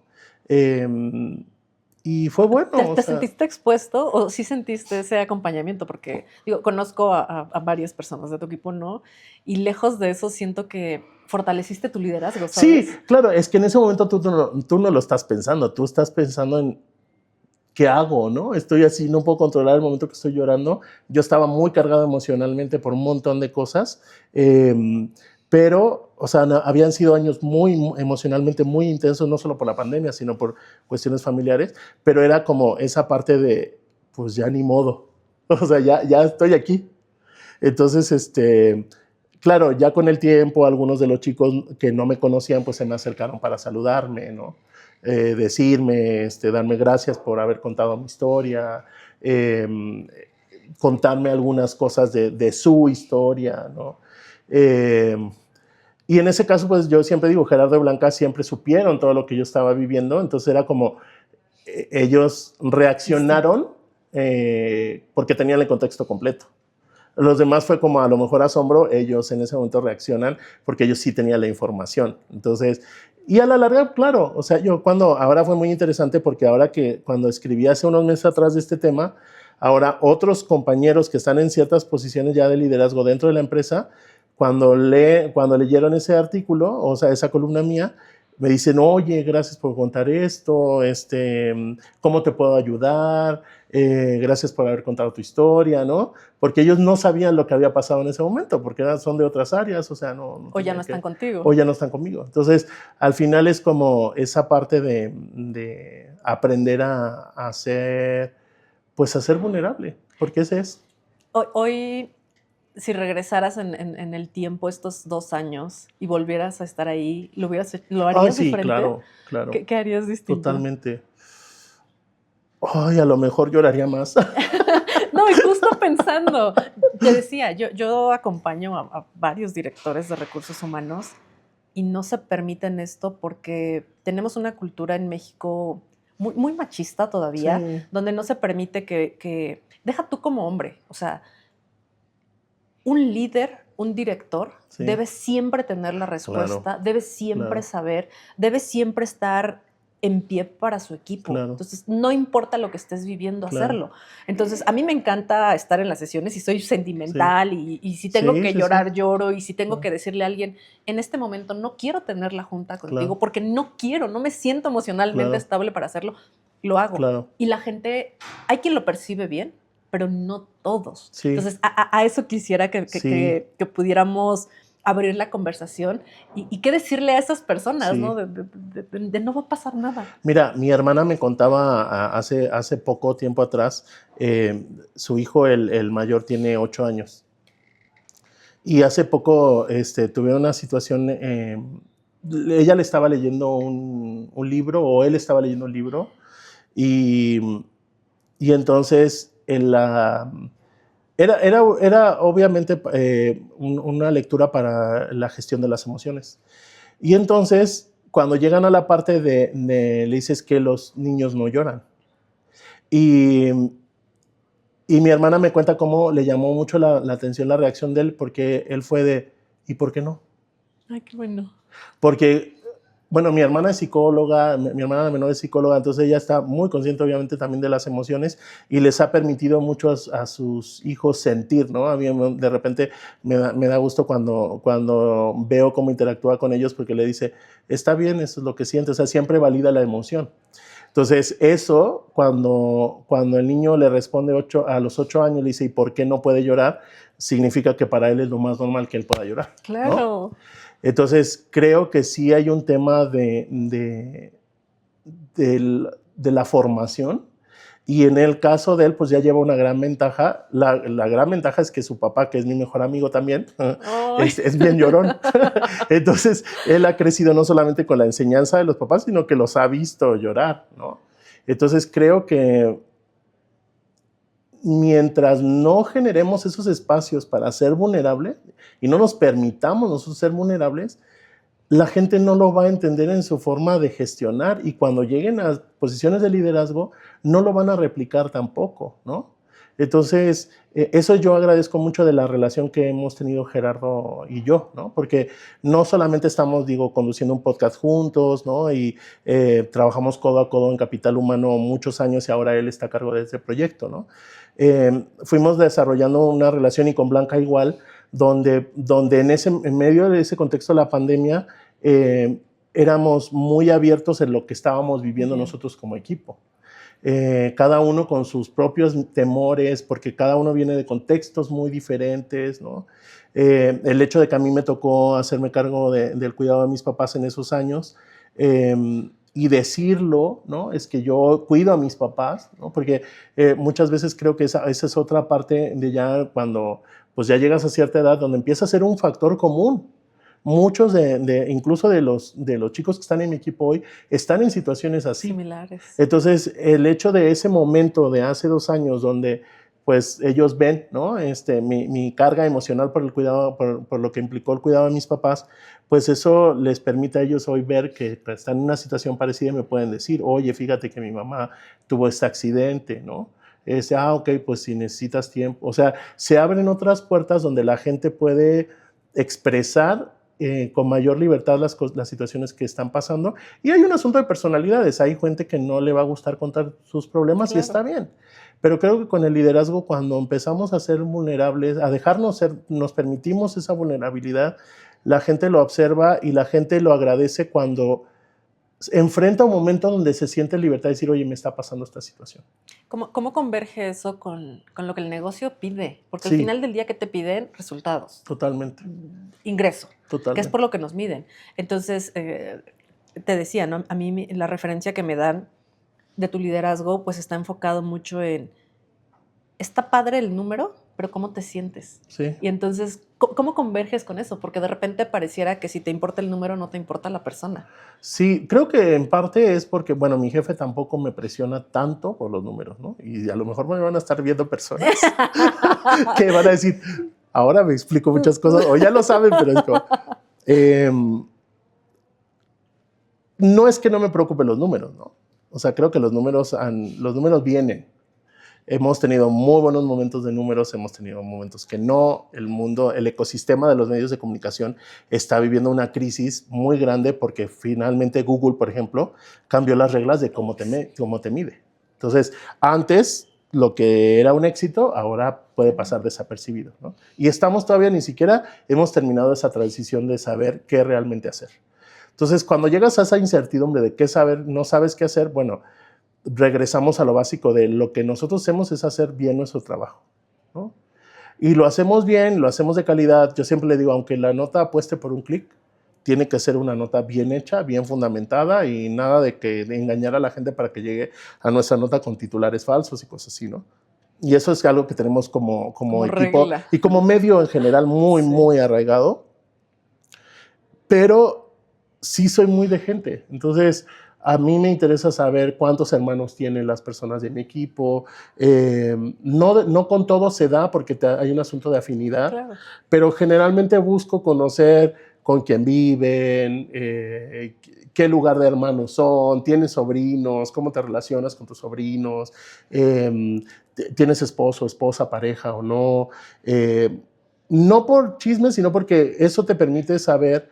Y fue bueno. ¿Te sentiste expuesto o sí sentiste ese acompañamiento? Porque, digo, conozco a varias personas de tu equipo, ¿no? Y lejos de eso siento que fortaleciste tu liderazgo, ¿sabes? Sí, claro, es que en ese momento tú no lo estás pensando, tú estás pensando en ¿qué hago, no? Estoy así, no puedo controlar el momento que estoy llorando. Yo estaba muy cargado emocionalmente por un montón de cosas, pero, o sea, habían sido años emocionalmente muy intensos, no solo por la pandemia, sino por cuestiones familiares, pero era como esa parte de, pues ya ni modo, o sea, ya estoy aquí. Entonces, claro, ya con el tiempo, algunos de los chicos que no me conocían, pues se me acercaron para saludarme, ¿no? Decirme, darme gracias por haber contado mi historia, contarme algunas cosas de su historia, ¿no? Y en ese caso, pues yo siempre digo, Gerardo y Blanca siempre supieron todo lo que yo estaba viviendo, entonces era como, ellos reaccionaron porque tenían el contexto completo. Los demás fue como a lo mejor asombro, ellos en ese momento reaccionan porque ellos sí tenían la información. Entonces, y a la larga, claro, o sea, ahora fue muy interesante porque ahora que cuando escribí hace unos meses atrás de este tema, ahora otros compañeros que están en ciertas posiciones ya de liderazgo dentro de la empresa, cuando leyeron ese artículo, o sea, esa columna mía, me dicen, oye, gracias por contar esto, ¿cómo te puedo ayudar? Gracias por haber contado tu historia, ¿no? Porque ellos no sabían lo que había pasado en ese momento, porque son de otras áreas, o sea, no o ya no están contigo. O ya no están conmigo. Entonces, al final es como esa parte de aprender a ser vulnerable, porque ese es. Hoy si regresaras en el tiempo estos 2 años y volvieras a estar ahí, ¿lo harías sí, diferente? Claro. ¿Qué harías distinto? Totalmente. Ay, a lo mejor lloraría más. No, y justo pensando, te decía, yo acompaño a varios directores de recursos humanos y no se permiten esto porque tenemos una cultura en México muy, muy machista todavía, sí, donde no se permite que deja tú como hombre, o sea, un líder, un director, sí, debe siempre tener la respuesta, claro, debe siempre saber, debe siempre estar en pie para su equipo. Claro. Entonces, no importa lo que estés viviendo, claro, hacerlo. Entonces, a mí me encanta estar en las sesiones y soy sentimental, sí, y si tengo que llorar, lloro, y si tengo que decirle a alguien, en este momento no quiero tener la junta contigo, claro, porque no me siento emocionalmente estable para hacerlo, lo hago. Claro. Y la gente, hay quien lo percibe bien, pero no todos. Sí. Entonces, a eso quisiera Sí. que pudiéramos abrir la conversación y qué decirle a esas personas, Sí. ¿no? De no va a pasar nada. Mira, mi hermana me contaba hace poco tiempo atrás, su hijo, el mayor, tiene 8 años. Y hace poco tuvieron una situación, ella le estaba leyendo un libro, o él estaba leyendo un libro, y entonces era obviamente una lectura para la gestión de las emociones. Y entonces, cuando llegan a la parte le dices que los niños no lloran. Y mi hermana me cuenta cómo le llamó mucho la atención la reacción de él, porque él fue de, ¿y por qué no? Ay, qué bueno. Porque, bueno, mi hermana es psicóloga, mi hermana menor es psicóloga, entonces ella está muy consciente obviamente también de las emociones y les ha permitido mucho a sus hijos sentir, ¿no? A mí de repente me da gusto cuando veo cómo interactúa con ellos, porque le dice, está bien, eso es lo que siente, o sea, siempre valida la emoción. Entonces, eso, cuando el niño le responde a los 8 años, le dice, ¿y por qué no puede llorar? Significa que para él es lo más normal que él pueda llorar. Claro. ¿No? Entonces, creo que sí hay un tema de la formación, y en el caso de él, pues ya lleva una gran ventaja. La gran ventaja es que su papá, que es mi mejor amigo también, es bien llorón. Entonces, él ha crecido no solamente con la enseñanza de los papás, sino que los ha visto llorar, ¿no? Entonces, creo que mientras no generemos esos espacios para ser vulnerables y no nos permitamos nosotros ser vulnerables, la gente no lo va a entender en su forma de gestionar, y cuando lleguen a posiciones de liderazgo no lo van a replicar tampoco, ¿no? Entonces, eso yo agradezco mucho de la relación que hemos tenido Gerardo y yo, ¿no? Porque no solamente estamos, conduciendo un podcast juntos, ¿no? Y trabajamos codo a codo en Capital Humano muchos años, y ahora él está a cargo de este proyecto, ¿no? Fuimos desarrollando una relación, y con Blanca igual, donde en medio de ese contexto de la pandemia, éramos muy abiertos en lo que estábamos viviendo nosotros como equipo. Cada uno con sus propios temores, porque cada uno viene de contextos muy diferentes, ¿no? El hecho de que a mí me tocó hacerme cargo del cuidado de mis papás en esos años, y decirlo, ¿no? Es que yo cuido a mis papás, ¿no? Porque muchas veces creo que esa es otra parte de ya cuando pues ya llegas a cierta edad, donde empieza a ser un factor común. Muchos incluso de los chicos que están en mi equipo hoy están en situaciones así. Similares. Entonces, el hecho de ese momento de hace 2 años, donde pues ellos ven, ¿no? Mi carga emocional por el cuidado, por lo que implicó el cuidado de mis papás, pues eso les permite a ellos hoy ver que están en una situación parecida, y me pueden decir, oye, fíjate que mi mamá tuvo este accidente, ¿no? Ok, pues si necesitas tiempo. O sea, se abren otras puertas donde la gente puede expresar con mayor libertad las situaciones que están pasando. Y hay un asunto de personalidades. Hay gente que no le va a gustar contar sus problemas, claro, y está bien. Pero creo que con el liderazgo, cuando empezamos a ser vulnerables, a dejarnos ser, nos permitimos esa vulnerabilidad, la gente lo observa y la gente lo agradece cuando enfrenta un momento donde se siente libertad de decir, oye, me está pasando esta situación. ¿Cómo converge eso con lo que el negocio pide? Porque Sí, al final del día, ¿qué te piden? Resultados. Totalmente. Ingreso. Totalmente. Que es por lo que nos miden. Entonces, te decía, ¿no? A mí la referencia que me dan de tu liderazgo, pues está enfocado mucho en, está padre el número, pero ¿cómo te sientes? Sí. Y entonces, ¿cómo converges con eso? Porque de repente pareciera que si te importa el número, no te importa la persona. Sí, creo que en parte es porque, bueno, mi jefe tampoco me presiona tanto por los números, ¿no? Y a lo mejor me van a estar viendo personas que van a decir, ahora me explico muchas cosas, o ya lo saben, pero es como... no es que no me preocupen los números, ¿no? O sea, creo que los números vienen. Hemos tenido muy buenos momentos de números, hemos tenido momentos que no. El ecosistema de los medios de comunicación está viviendo una crisis muy grande, porque finalmente Google, por ejemplo, cambió las reglas de cómo te mide. Entonces, antes lo que era un éxito, ahora puede pasar desapercibido, ¿no? Y ni siquiera hemos terminado esa transición de saber qué realmente hacer. Entonces, cuando llegas a esa incertidumbre de qué saber, no sabes qué hacer, bueno, regresamos a lo básico de lo que nosotros hacemos es hacer bien nuestro trabajo, ¿no? Y lo hacemos bien, lo hacemos de calidad. Yo siempre le digo, aunque la nota apueste por un clic, tiene que ser una nota bien hecha, bien fundamentada y nada de engañar a la gente para que llegue a nuestra nota con titulares falsos y cosas así, ¿no? Y eso es algo que tenemos como equipo regla. y como medio en general muy arraigado. Pero sí soy muy de gente. Entonces, a mí me interesa saber cuántos hermanos tienen las personas de mi equipo. No con todo se da porque hay un asunto de afinidad, Claro. pero generalmente busco conocer con quién viven, qué lugar de hermanos son, tienes sobrinos, cómo te relacionas con tus sobrinos, tienes esposo, esposa, pareja o no. No por chismes, sino porque eso te permite saber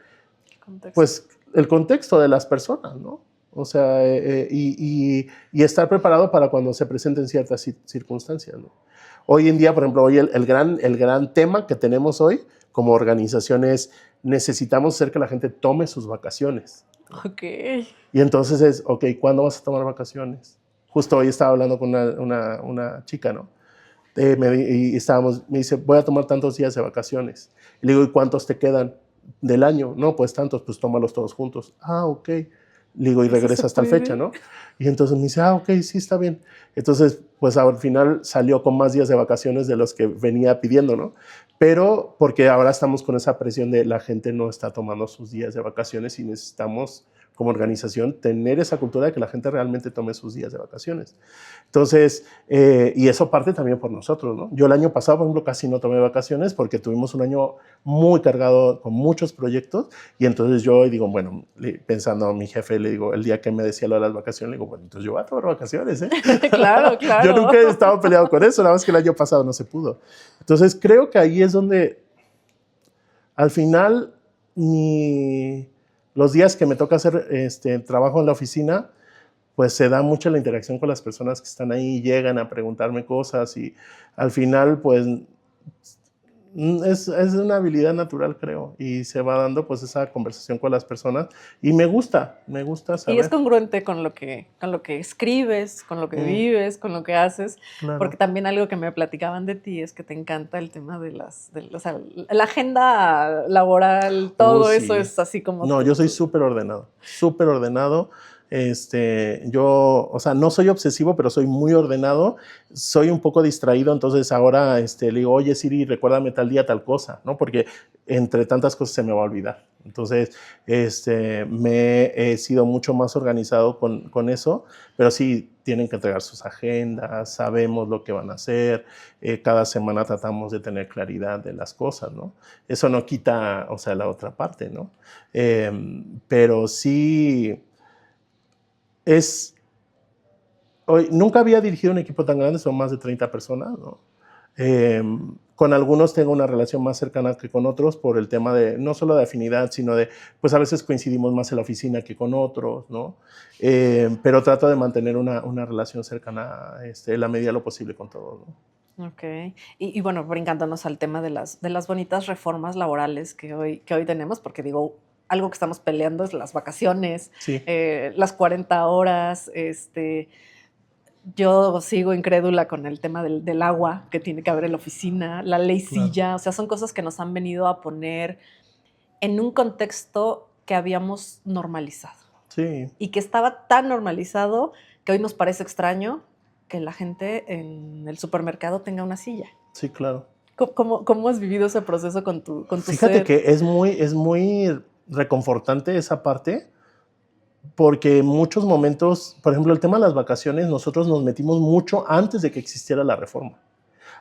pues, el contexto de las personas, ¿no? O sea, y estar preparado para cuando se presenten ciertas circunstancias, ¿no? Hoy en día, por ejemplo, hoy el gran tema que tenemos hoy como organización es necesitamos hacer que la gente tome sus vacaciones. Ok. Y entonces es, ok, ¿cuándo vas a tomar vacaciones? Justo hoy estaba hablando con una chica, ¿no? Me dice, voy a tomar tantos días de vacaciones. Y le digo, ¿y cuántos te quedan del año? No, pues tantos, pues tómalos todos juntos. Ah, ok. Le digo, y regresa hasta la fecha, ¿no? Y entonces me dice, ah, ok, sí, está bien. Entonces, pues al final salió con más días de vacaciones de los que venía pidiendo, ¿no? Pero porque ahora estamos con esa presión de la gente no está tomando sus días de vacaciones y necesitamos, como organización, tener esa cultura de que la gente realmente tome sus días de vacaciones. Entonces, y eso parte también por nosotros, ¿no? Yo el año pasado, por ejemplo, casi no tomé vacaciones porque tuvimos un año muy cargado con muchos proyectos y entonces yo digo, bueno, pensando a mi jefe, le digo, el día que me decía lo de las vacaciones, le digo, bueno, entonces yo voy a tomar vacaciones, ¿eh? Claro. Yo nunca he estado peleado con eso, nada más que el año pasado no se pudo. Entonces, creo que ahí es donde, al final, los días que me toca hacer trabajo en la oficina, pues se da mucho la interacción con las personas que están ahí, llegan a preguntarme cosas y al final, pues, es una habilidad natural, creo, y se va dando, pues, esa conversación con las personas y me gusta saber. Y es congruente con lo que escribes, con lo que vives, con lo que haces, Claro. porque también algo que me platicaban de ti es que te encanta el tema de o sea, la agenda laboral, todo eso Sí. es así como... No, yo soy súper ordenado. Yo, o sea, no soy obsesivo, pero soy muy ordenado. Soy un poco distraído, entonces ahora le digo, oye Siri, recuérdame tal día tal cosa, ¿no? Porque entre tantas cosas se me va a olvidar. Entonces, me he sido mucho más organizado con eso, pero sí tienen que entregar sus agendas, sabemos lo que van a hacer, cada semana tratamos de tener claridad de las cosas, ¿no? Eso no quita, o sea, la otra parte, ¿no? Pero sí nunca había dirigido un equipo tan grande, son más de 30 personas, ¿no? Con algunos tengo una relación más cercana que con otros por el tema de, no solo de afinidad, sino de, pues a veces coincidimos más en la oficina que con otros, ¿no? Pero trato de mantener una relación cercana en la medida de lo posible con todos, ¿no? Ok. Y bueno, brincándonos al tema de las bonitas reformas laborales que hoy tenemos, porque digo, algo que estamos peleando es las vacaciones, Sí. las 40 horas, yo sigo incrédula con el tema del agua que tiene que haber en la oficina, la ley silla, o sea, son cosas que nos han venido a poner en un contexto que habíamos normalizado. Sí. Y que estaba tan normalizado que hoy nos parece extraño que la gente en el supermercado tenga una silla. Sí, claro. ¿Cómo has vivido ese proceso con tu Fíjate ser? que es muy reconfortante esa parte, porque en muchos momentos, por ejemplo, el tema de las vacaciones, nosotros nos metimos mucho antes de que existiera la reforma,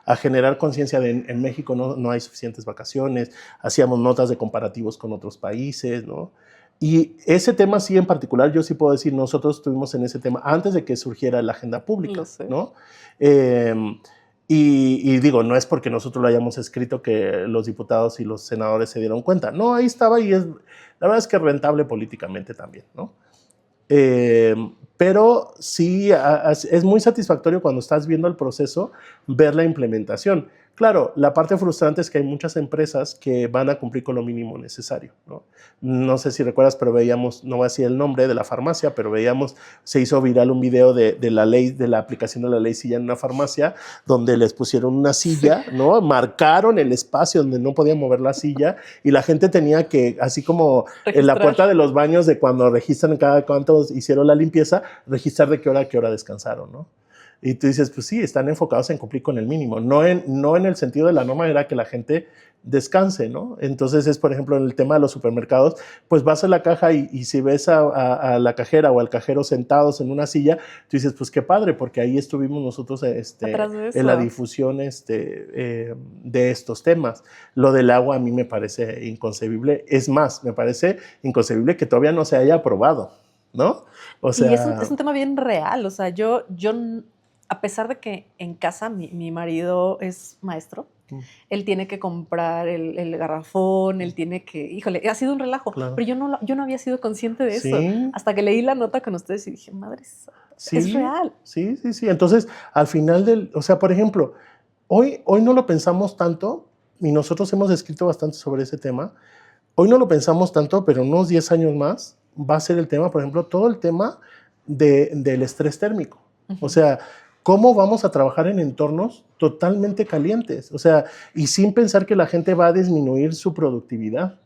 a generar conciencia de en México no hay suficientes vacaciones, hacíamos notas de comparativos con otros países, ¿no? Y ese tema sí en particular, yo sí puedo decir, nosotros estuvimos en ese tema antes de que surgiera la agenda pública, ¿no? Y digo, no es porque nosotros lo hayamos escrito que los diputados y los senadores se dieron cuenta. No, ahí estaba y la verdad es que es rentable políticamente también, ¿no? pero sí es muy satisfactorio cuando estás viendo el proceso, ver la implementación. Claro, la parte frustrante es que hay muchas empresas que van a cumplir con lo mínimo necesario, ¿no? No sé si recuerdas, pero veíamos, no voy a decir el nombre de la farmacia, pero veíamos, se hizo viral un video de la ley, de la aplicación de la ley silla en una farmacia, donde les pusieron una silla, ¿no? Marcaron el espacio donde no podían mover la silla y la gente tenía que, así como en la puerta de los baños de cuando registran cada cuánto hicieron la limpieza, registrar de qué hora descansaron, ¿no? Y tú dices, pues sí, están enfocados en cumplir con el mínimo, no en el sentido de la norma era que la gente descanse, ¿no? Entonces es, por ejemplo, en el tema de los supermercados, pues vas a la caja y si ves a la cajera o al cajero sentados en una silla, tú dices, pues qué padre, porque ahí estuvimos nosotros en la difusión de estos temas. Lo del agua a mí me parece inconcebible, es más, me parece inconcebible que todavía no se haya aprobado, ¿no? O sea, y es un tema bien real, o sea, yo a pesar de que en casa mi marido es maestro, él tiene que comprar el garrafón, él tiene que... Híjole, ha sido un relajo, claro. Pero yo no había sido consciente de eso. Hasta que leí la nota con ustedes y dije, madre, es real. Sí. Entonces, al final o sea, por ejemplo, hoy no lo pensamos tanto, y nosotros hemos escrito bastante sobre ese tema, hoy no lo pensamos tanto, pero unos 10 años más va a ser el tema, por ejemplo, todo el tema del estrés térmico. O sea, ¿cómo vamos a trabajar en entornos totalmente calientes? O sea, y sin pensar que la gente va a disminuir su productividad.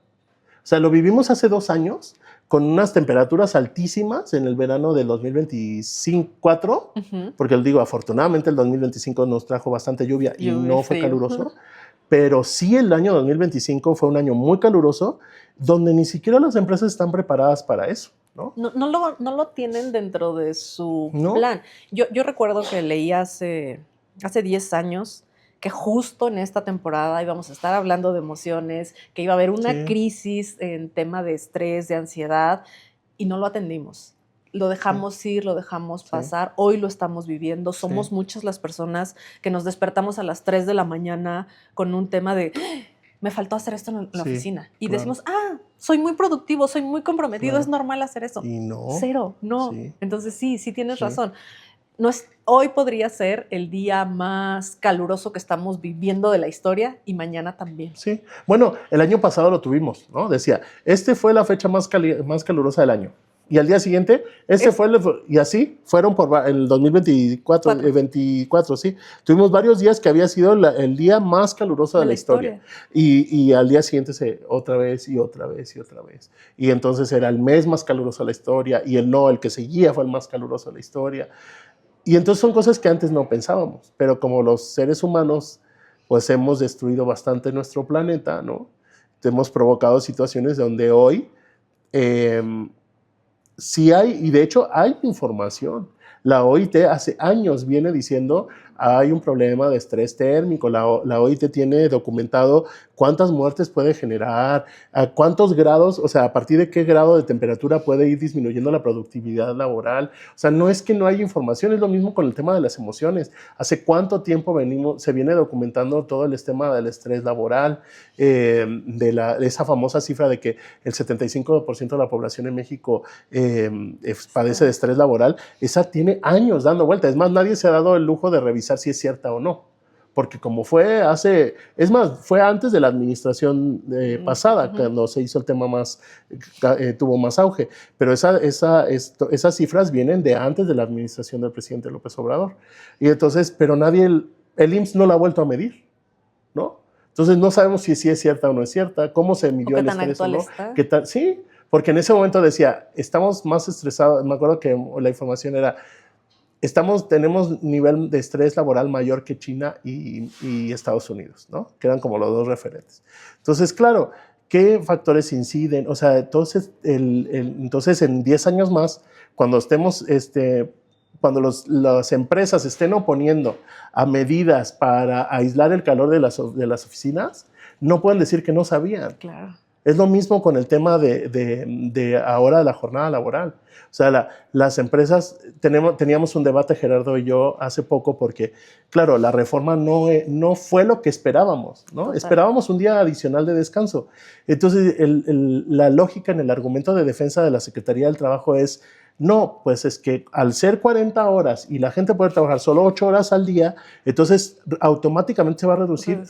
O sea, lo vivimos hace 2 años con unas temperaturas altísimas en el verano del 2024, porque les digo, afortunadamente el 2025 nos trajo bastante lluvia y no fue caluroso, pero sí el año 2025 fue un año muy caluroso, donde ni siquiera las empresas están preparadas para eso. No lo tienen dentro de su plan. Yo recuerdo que leí hace 10 años que justo en esta temporada íbamos a estar hablando de emociones, que iba a haber una crisis en tema de estrés, de ansiedad, y no lo atendimos. Lo dejamos ir, lo dejamos pasar. Hoy lo estamos viviendo. Somos muchas las personas que nos despertamos a las 3 de la mañana con un tema de... me faltó hacer esto en la oficina. Y decimos, soy muy productivo, soy muy comprometido, es normal hacer eso. Y no. Cero, no. Entonces sí tienes razón. Hoy podría ser el día más caluroso que estamos viviendo de la historia y mañana también. Sí. Bueno, el año pasado lo tuvimos, ¿no? Decía, fue la fecha más calurosa del año. Y al día siguiente, y así fueron por el 2024, sí. Tuvimos varios días que había sido el día más caluroso de la historia. Y al día siguiente otra vez. Y entonces era el mes más caluroso de la historia, y el que seguía fue el más caluroso de la historia. Y entonces son cosas que antes no pensábamos, pero como los seres humanos, pues hemos destruido bastante nuestro planeta, ¿no? Hemos provocado situaciones donde hoy... sí hay, y de hecho hay información. La OIT hace años viene diciendo hay un problema de estrés térmico. La OIT tiene documentado cuántas muertes puede generar, a cuántos grados, o sea, a partir de qué grado de temperatura puede ir disminuyendo la productividad laboral. O sea, no es que no haya información, es lo mismo con el tema de las emociones. ¿Hace cuánto tiempo se viene documentando todo el tema del estrés laboral? De esa famosa cifra de que el 75% de la población en México padece de estrés laboral. Esa tiene años dando vuelta. Es más, nadie se ha dado el lujo de revisar si es cierta o no. Porque como fue fue antes de la administración pasada, cuando se hizo el tema tuvo más auge. Pero esas cifras vienen de antes de la administración del presidente López Obrador. Y entonces, pero el IMSS no la ha vuelto a medir, ¿no? Entonces no sabemos si es cierta o no es cierta, cómo se midió el estrés o no. ¿Qué tal? Sí, porque en ese momento decía, estamos más estresados. Me acuerdo que la información era, tenemos nivel de estrés laboral mayor que China y Estados Unidos, ¿no? Que eran como los dos referentes. Entonces, claro, ¿qué factores inciden? O sea, entonces en 10 años más, cuando estemos, cuando las empresas estén oponiendo a medidas para aislar el calor de las oficinas, no pueden decir que no sabían. Claro. Es lo mismo con el tema de ahora de la jornada laboral. O sea, las empresas, teníamos un debate, Gerardo y yo, hace poco, porque, claro, la reforma no fue lo que esperábamos, ¿no? Total. Esperábamos un día adicional de descanso. Entonces, la lógica en el argumento de defensa de la Secretaría del Trabajo es, No, pues es que al ser 40 horas y la gente puede trabajar solo 8 horas al día, entonces automáticamente se va a reducir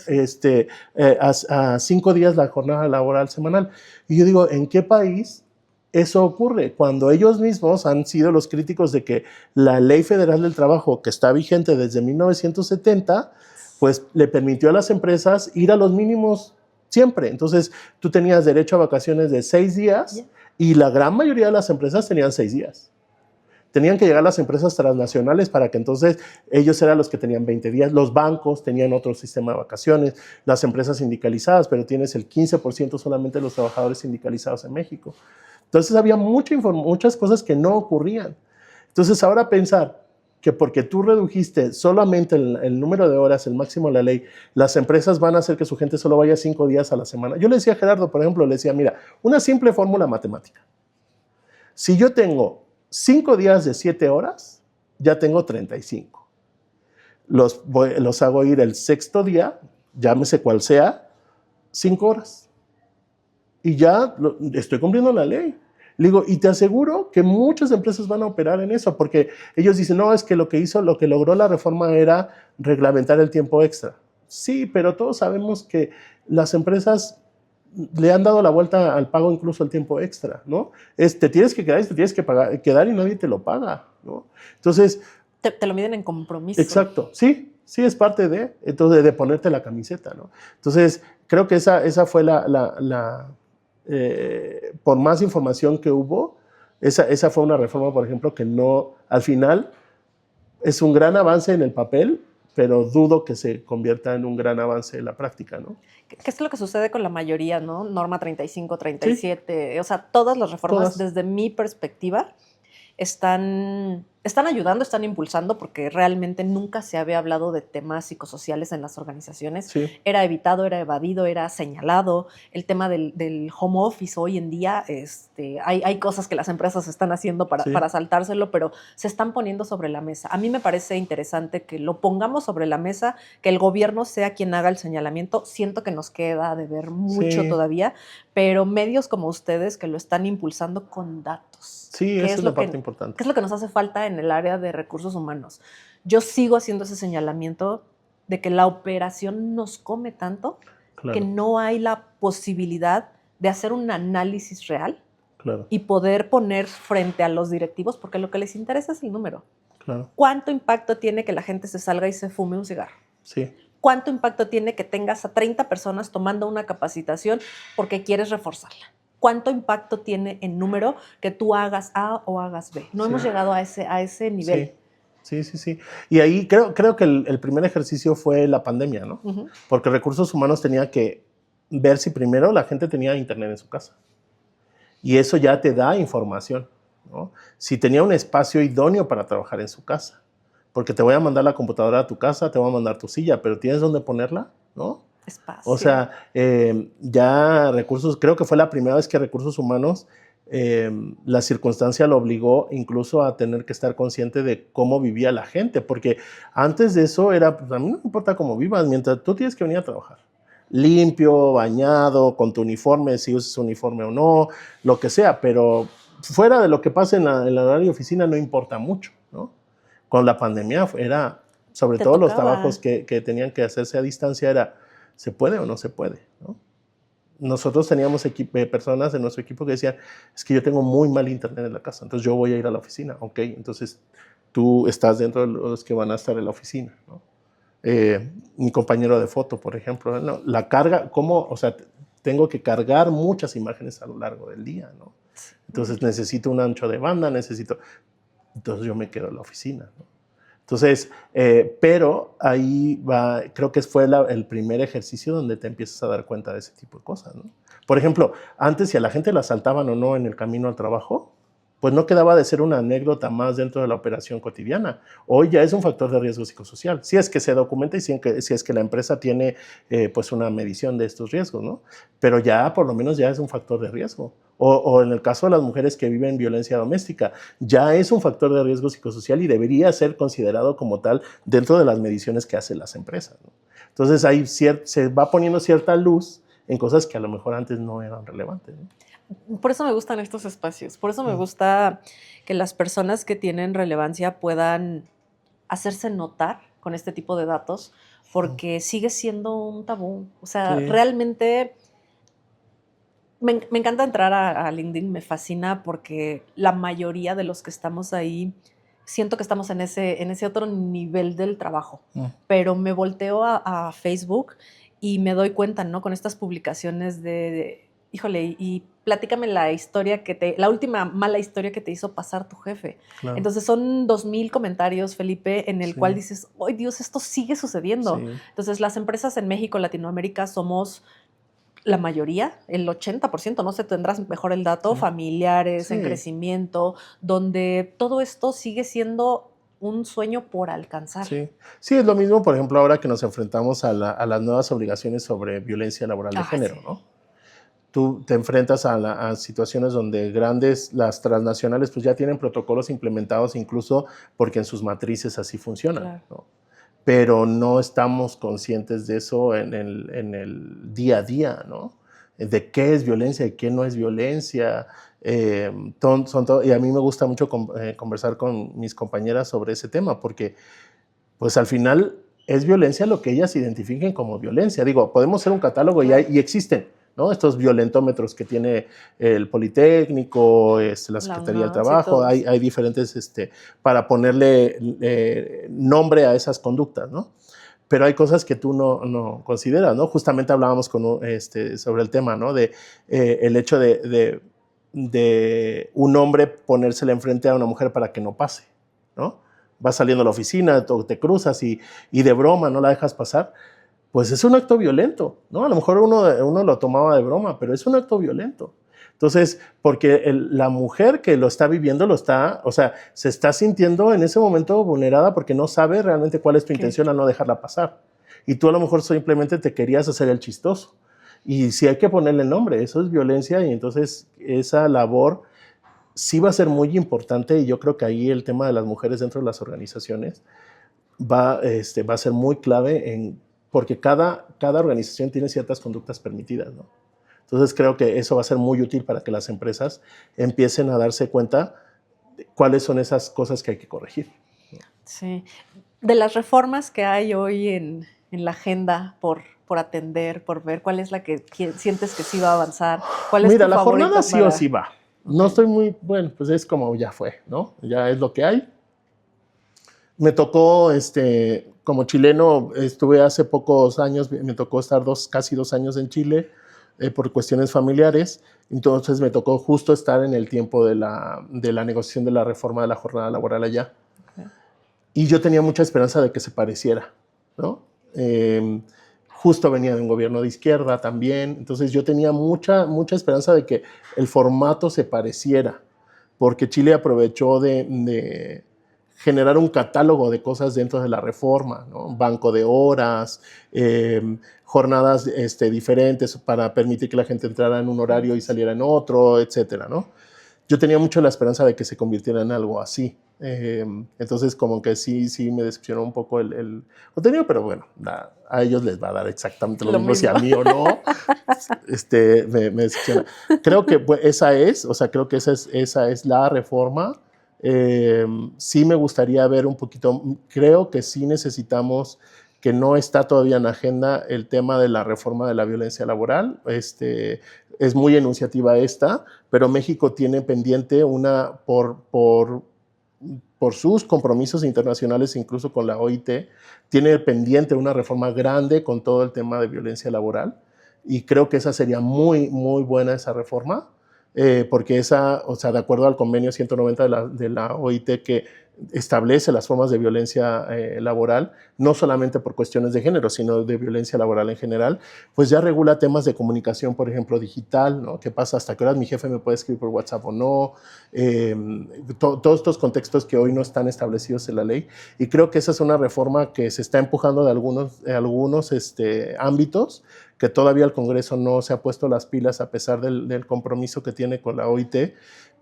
a 5 días la jornada laboral semanal. Y yo digo, ¿en qué país eso ocurre? Cuando ellos mismos han sido los críticos de que la Ley Federal del Trabajo, que está vigente desde 1970, pues le permitió a las empresas ir a los mínimos siempre. Entonces, tú tenías derecho a vacaciones de 6 días y la gran mayoría de las empresas tenían 6 días. Tenían que llegar las empresas transnacionales para que entonces ellos eran los que tenían 20 días. Los bancos tenían otro sistema de vacaciones, las empresas sindicalizadas, pero tienes el 15% solamente de los trabajadores sindicalizados en México. Entonces, había muchas cosas que no ocurrían. Entonces, ahora pensar que porque tú redujiste solamente el número de horas, el máximo de la ley, las empresas van a hacer que su gente solo vaya 5 días a la semana. Yo le decía a Gerardo, por ejemplo, le decía, mira, una simple fórmula matemática. Si yo tengo 5 días de 7 horas, ya tengo 35. Los hago ir el sexto día, llámese cual sea, 5 horas. Y ya estoy cumpliendo la ley. Le digo, y te aseguro que muchas empresas van a operar en eso, porque ellos dicen, no, es que lo que logró la reforma era reglamentar el tiempo extra. Sí, pero todos sabemos que las empresas le han dado la vuelta al pago incluso al tiempo extra, ¿no? Te tienes que quedar y te tienes que quedar y nadie te lo paga, ¿no? Entonces... Te lo miden en compromiso. Exacto, sí, es parte de ponerte la camiseta, ¿no? Entonces, creo que esa fue por más información que hubo, esa fue una reforma, por ejemplo, que no, al final, es un gran avance en el papel, pero dudo que se convierta en un gran avance en la práctica, ¿no? ¿Qué es lo que sucede con la mayoría, no? Norma 35, 37, sí. O sea, todas las reformas, desde mi perspectiva, están ayudando, están impulsando, porque realmente nunca se había hablado de temas psicosociales en las organizaciones. Sí. Era evitado, era evadido, era señalado. El tema del home office hoy en día, hay cosas que las empresas están haciendo para saltárselo, pero se están poniendo sobre la mesa. A mí me parece interesante que lo pongamos sobre la mesa, que el gobierno sea quien haga el señalamiento. Siento que nos queda de ver mucho todavía, pero medios como ustedes que lo están impulsando con datos. Sí, esa es la parte importante. ¿Qué es lo que nos hace falta en el área de recursos humanos? Yo sigo haciendo ese señalamiento de que la operación nos come tanto que no hay la posibilidad de hacer un análisis real y poder poner frente a los directivos, porque lo que les interesa es el número. ¿Cuánto impacto tiene que la gente se salga y se fume un cigarro? Sí. ¿Cuánto impacto tiene que tengas a 30 personas tomando una capacitación porque quieres reforzarla? ¿Cuánto impacto tiene en número que tú hagas A o hagas B? No hemos llegado a ese nivel. Sí. Y ahí creo que el primer ejercicio fue la pandemia, ¿no? Uh-huh. Porque Recursos Humanos tenía que ver si primero la gente tenía internet en su casa. Y eso ya te da información, ¿no? Si tenía un espacio idóneo para trabajar en su casa. Porque te voy a mandar la computadora a tu casa, te voy a mandar tu silla, pero ¿tienes dónde ponerla? ¿No? Espacio. O sea, ya creo que fue la primera vez que Recursos Humanos, la circunstancia lo obligó incluso a tener que estar consciente de cómo vivía la gente, porque antes de eso era, pues a mí no me importa cómo vivas, mientras tú tienes que venir a trabajar. Limpio, bañado, con tu uniforme, si usas uniforme o no, lo que sea, pero fuera de lo que pasa en la horario de oficina no importa mucho, ¿no? Con la pandemia era, sobre todo los trabajos que tenían que hacerse a distancia, era ¿se puede o no se puede? ¿No? Nosotros teníamos personas en nuestro equipo que decían, es que yo tengo muy mal internet en la casa, entonces yo voy a ir a la oficina. Ok, entonces tú estás dentro de los que van a estar en la oficina, ¿no? Mi compañero de foto, por ejemplo, ¿no? La carga, o sea, tengo que cargar muchas imágenes a lo largo del día, ¿no? Entonces necesito un ancho de banda, entonces yo me quedo en la oficina, ¿no? Entonces, pero ahí creo que fue el primer ejercicio donde te empiezas a dar cuenta de ese tipo de cosas, ¿no? Por ejemplo, antes si a la gente la asaltaban o no en el camino al trabajo, pues no quedaba de ser una anécdota más dentro de la operación cotidiana. Hoy ya es un factor de riesgo psicosocial, si es que se documenta y si es que la empresa tiene pues una medición de estos riesgos, ¿no? Pero ya por lo menos ya es un factor de riesgo. O en el caso de las mujeres que viven violencia doméstica, ya es un factor de riesgo psicosocial y debería ser considerado como tal dentro de las mediciones que hacen las empresas, ¿no? Entonces ahí se va poniendo cierta luz en cosas que a lo mejor antes no eran relevantes, ¿no? Por eso me gustan estos espacios, por eso me gusta que las personas que tienen relevancia puedan hacerse notar con este tipo de datos, porque sigue siendo un tabú. O sea, Sí. realmente me encanta entrar a LinkedIn, me fascina porque la mayoría de los que estamos ahí siento que estamos en ese otro nivel del trabajo, pero me volteo a Facebook y me doy cuenta, ¿no? Con estas publicaciones híjole, y platícame la última mala historia que te hizo pasar tu jefe. Claro. Entonces son 2,000 comentarios, Felipe, en el Sí. cual dices, ¡ay, Dios, esto sigue sucediendo! Sí. Entonces las empresas en México, Latinoamérica, somos la mayoría, el 80%, no sé, tendrás mejor el dato, Sí. familiares, Sí. en crecimiento, donde todo esto sigue siendo un sueño por alcanzar. Sí. Sí, es lo mismo, por ejemplo, ahora que nos enfrentamos a las nuevas obligaciones sobre violencia laboral de género, sí. ¿no? Tú te enfrentas a situaciones donde las transnacionales, pues ya tienen protocolos implementados incluso porque en sus matrices así funcionan, Claro. ¿no? Pero no estamos conscientes de eso en el día a día, ¿no? De qué es violencia y qué no es violencia. Y a mí me gusta mucho conversar con mis compañeras sobre ese tema, porque pues al final es violencia lo que ellas identifiquen como violencia. Digo, podemos hacer un catálogo y existen, ¿no? Estos violentómetros que tiene el Politécnico, la Secretaría del Trabajo, hay diferentes para ponerle nombre a esas conductas, ¿no? Pero hay cosas que tú no consideras, ¿no? Justamente hablábamos sobre el tema, ¿no? De el hecho de un hombre ponérsele enfrente a una mujer para que no pase, ¿no? Vas saliendo a la oficina, te cruzas y de broma no la dejas pasar, pues es un acto violento, ¿no? A lo mejor uno lo tomaba de broma, pero es un acto violento. Entonces, porque la mujer que lo está viviendo se está sintiendo en ese momento vulnerada porque no sabe realmente cuál es tu intención al no dejarla pasar. Y tú a lo mejor simplemente te querías hacer el chistoso. Y sí hay que ponerle nombre, eso es violencia, y entonces esa labor sí va a ser muy importante, y yo creo que ahí el tema de las mujeres dentro de las organizaciones va a ser muy clave porque cada organización tiene ciertas conductas permitidas, ¿no? Entonces creo que eso va a ser muy útil para que las empresas empiecen a darse cuenta de cuáles son esas cosas que hay que corregir. Sí. De las reformas que hay hoy en la agenda por atender, por ver, ¿cuál es la que sientes que sí va a avanzar? ¿Cuál es Mira, tu la favorita jornada sí o sí va. No estoy muy, bueno, pues es como ya fue, ¿no? Ya es lo que hay. Me tocó, como chileno, estuve hace pocos años, me tocó estar casi 2 años en Chile por cuestiones familiares. Entonces me tocó justo estar en el tiempo de la negociación de la reforma de la jornada laboral allá. Okay. Y yo tenía mucha esperanza de que se pareciera, ¿no? Justo venía de un gobierno de izquierda también. Entonces yo tenía mucha esperanza de que el formato se pareciera, porque Chile aprovechó de generar un catálogo de cosas dentro de la reforma, ¿no? Banco de horas, jornadas diferentes para permitir que la gente entrara en un horario y saliera en otro, etcétera, ¿no? Yo tenía mucho la esperanza de que se convirtiera en algo así. Entonces, como que sí me decepcionó un poco el contenido, pero bueno, a ellos les va a dar exactamente lo mismo si a mí o no. Me decepciona. Creo que pues, esa es la reforma. Sí me gustaría ver un poquito, creo que sí necesitamos, que no está todavía en agenda, el tema de la reforma de la violencia laboral. Es muy enunciativa esta, pero México tiene pendiente una por sus compromisos internacionales, incluso con la OIT, tiene pendiente una reforma grande con todo el tema de violencia laboral, y creo que esa sería muy, muy buena esa reforma. Porque de acuerdo al convenio 190 de la OIT, que establece las formas de violencia laboral, no solamente por cuestiones de género, sino de violencia laboral en general, pues ya regula temas de comunicación, por ejemplo, digital, ¿no? ¿Qué pasa? ¿Hasta qué horas mi jefe me puede escribir por WhatsApp o no? Todos estos contextos que hoy no están establecidos en la ley, y creo que esa es una reforma que se está empujando de algunos ámbitos, que todavía el Congreso no se ha puesto las pilas a pesar del compromiso que tiene con la OIT,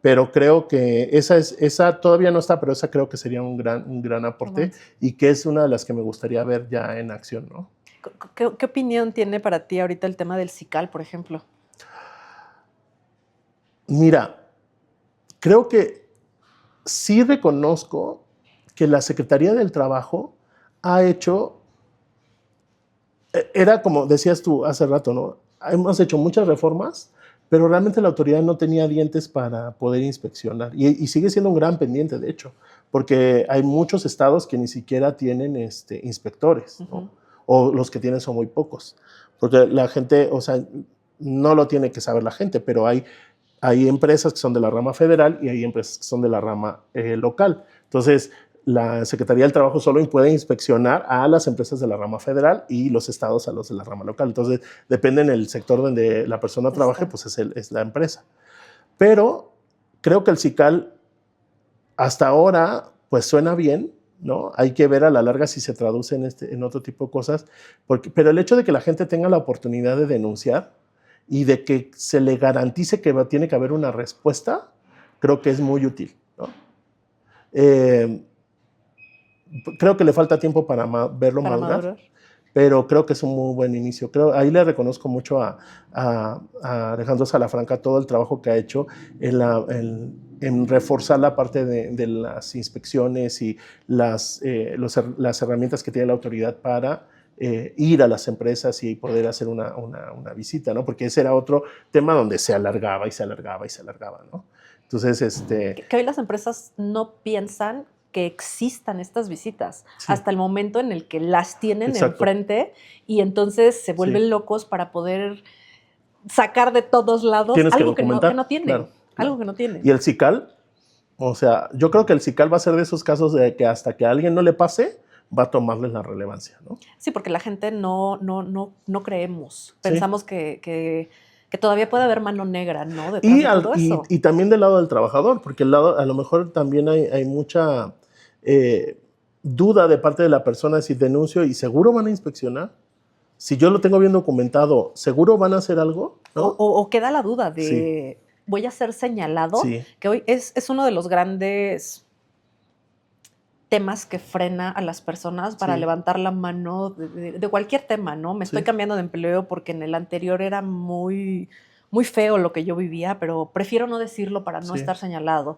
pero creo que esa todavía no está, pero esa creo que sería un gran aporte, y que es una de las que me gustaría ver ya en acción, ¿no? ¿Qué opinión tiene para ti ahorita el tema del CICAL, por ejemplo? Mira, creo que sí reconozco que la Secretaría del Trabajo ha hecho, era como decías tú hace rato, ¿no? Hemos hecho muchas reformas, pero realmente la autoridad no tenía dientes para poder inspeccionar. Y sigue siendo un gran pendiente, de hecho, porque hay muchos estados que ni siquiera tienen inspectores, ¿no? O los que tienen son muy pocos. Porque la gente, o sea, no lo tiene que saber la gente, pero hay empresas que son de la rama federal y hay empresas que son de la rama local. Entonces, la Secretaría del Trabajo solo puede inspeccionar a las empresas de la rama federal y los estados a los de la rama local. Entonces, depende en el sector donde la persona trabaje, pues es la empresa. Pero creo que el SICAL hasta ahora, pues suena bien, ¿no? Hay que ver a la larga si se traduce en otro tipo de cosas. Pero el hecho de que la gente tenga la oportunidad de denunciar y de que se le garantice que tiene que haber una respuesta, creo que es muy útil, ¿no? Creo que le falta tiempo para verlo madurar, pero creo que es un muy buen inicio. Ahí le reconozco mucho a Alejandro Salafranca todo el trabajo que ha hecho en reforzar la parte de las inspecciones y las herramientas que tiene la autoridad para ir a las empresas y poder hacer una visita, ¿no? Porque ese era otro tema donde se alargaba y se alargaba y se alargaba, ¿no? Entonces, que hoy las empresas no piensan que existan estas visitas hasta el momento en el que las tienen enfrente y entonces se vuelven locos para poder sacar de todos lados algo que no tienen. Claro. Algo que no tienen. Y el SICAL, o sea, yo creo que el SICAL va a ser de esos casos de que hasta que a alguien no le pase, va a tomarles la relevancia, ¿no? Sí, porque la gente no creemos. Pensamos que todavía puede haber mano negra, ¿no? Detrás de todo eso. Y también del lado del trabajador, porque a lo mejor también hay mucha duda de parte de la persona si denuncio y seguro van a inspeccionar. Si yo lo tengo bien documentado, ¿seguro van a hacer algo? ¿No? O queda la duda de voy a ser señalado, que hoy es uno de los grandes temas que frena a las personas para levantar la mano de cualquier tema, ¿no? Me estoy cambiando de empleo porque en el anterior era muy feo lo que yo vivía, pero prefiero no decirlo para no estar señalado.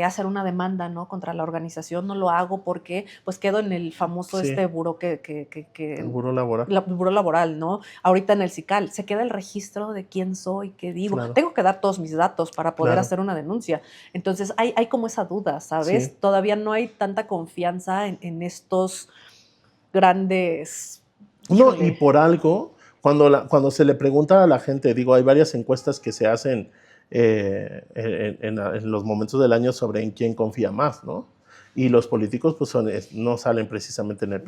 Hacer una demanda, ¿no? Contra la organización no lo hago porque pues quedo en el famoso buró el buró laboral. El buró laboral, ¿no? Ahorita en el SICAL se queda el registro de quién soy, qué digo. Claro. Tengo que dar todos mis datos para poder hacer una denuncia. Entonces hay como esa duda, ¿sabes? Todavía no hay tanta confianza en estos grandes... No, y por algo... Cuando se le pregunta a la gente, digo, hay varias encuestas que se hacen en los momentos del año sobre en quién confía más, ¿no? Y los políticos pues no salen precisamente en el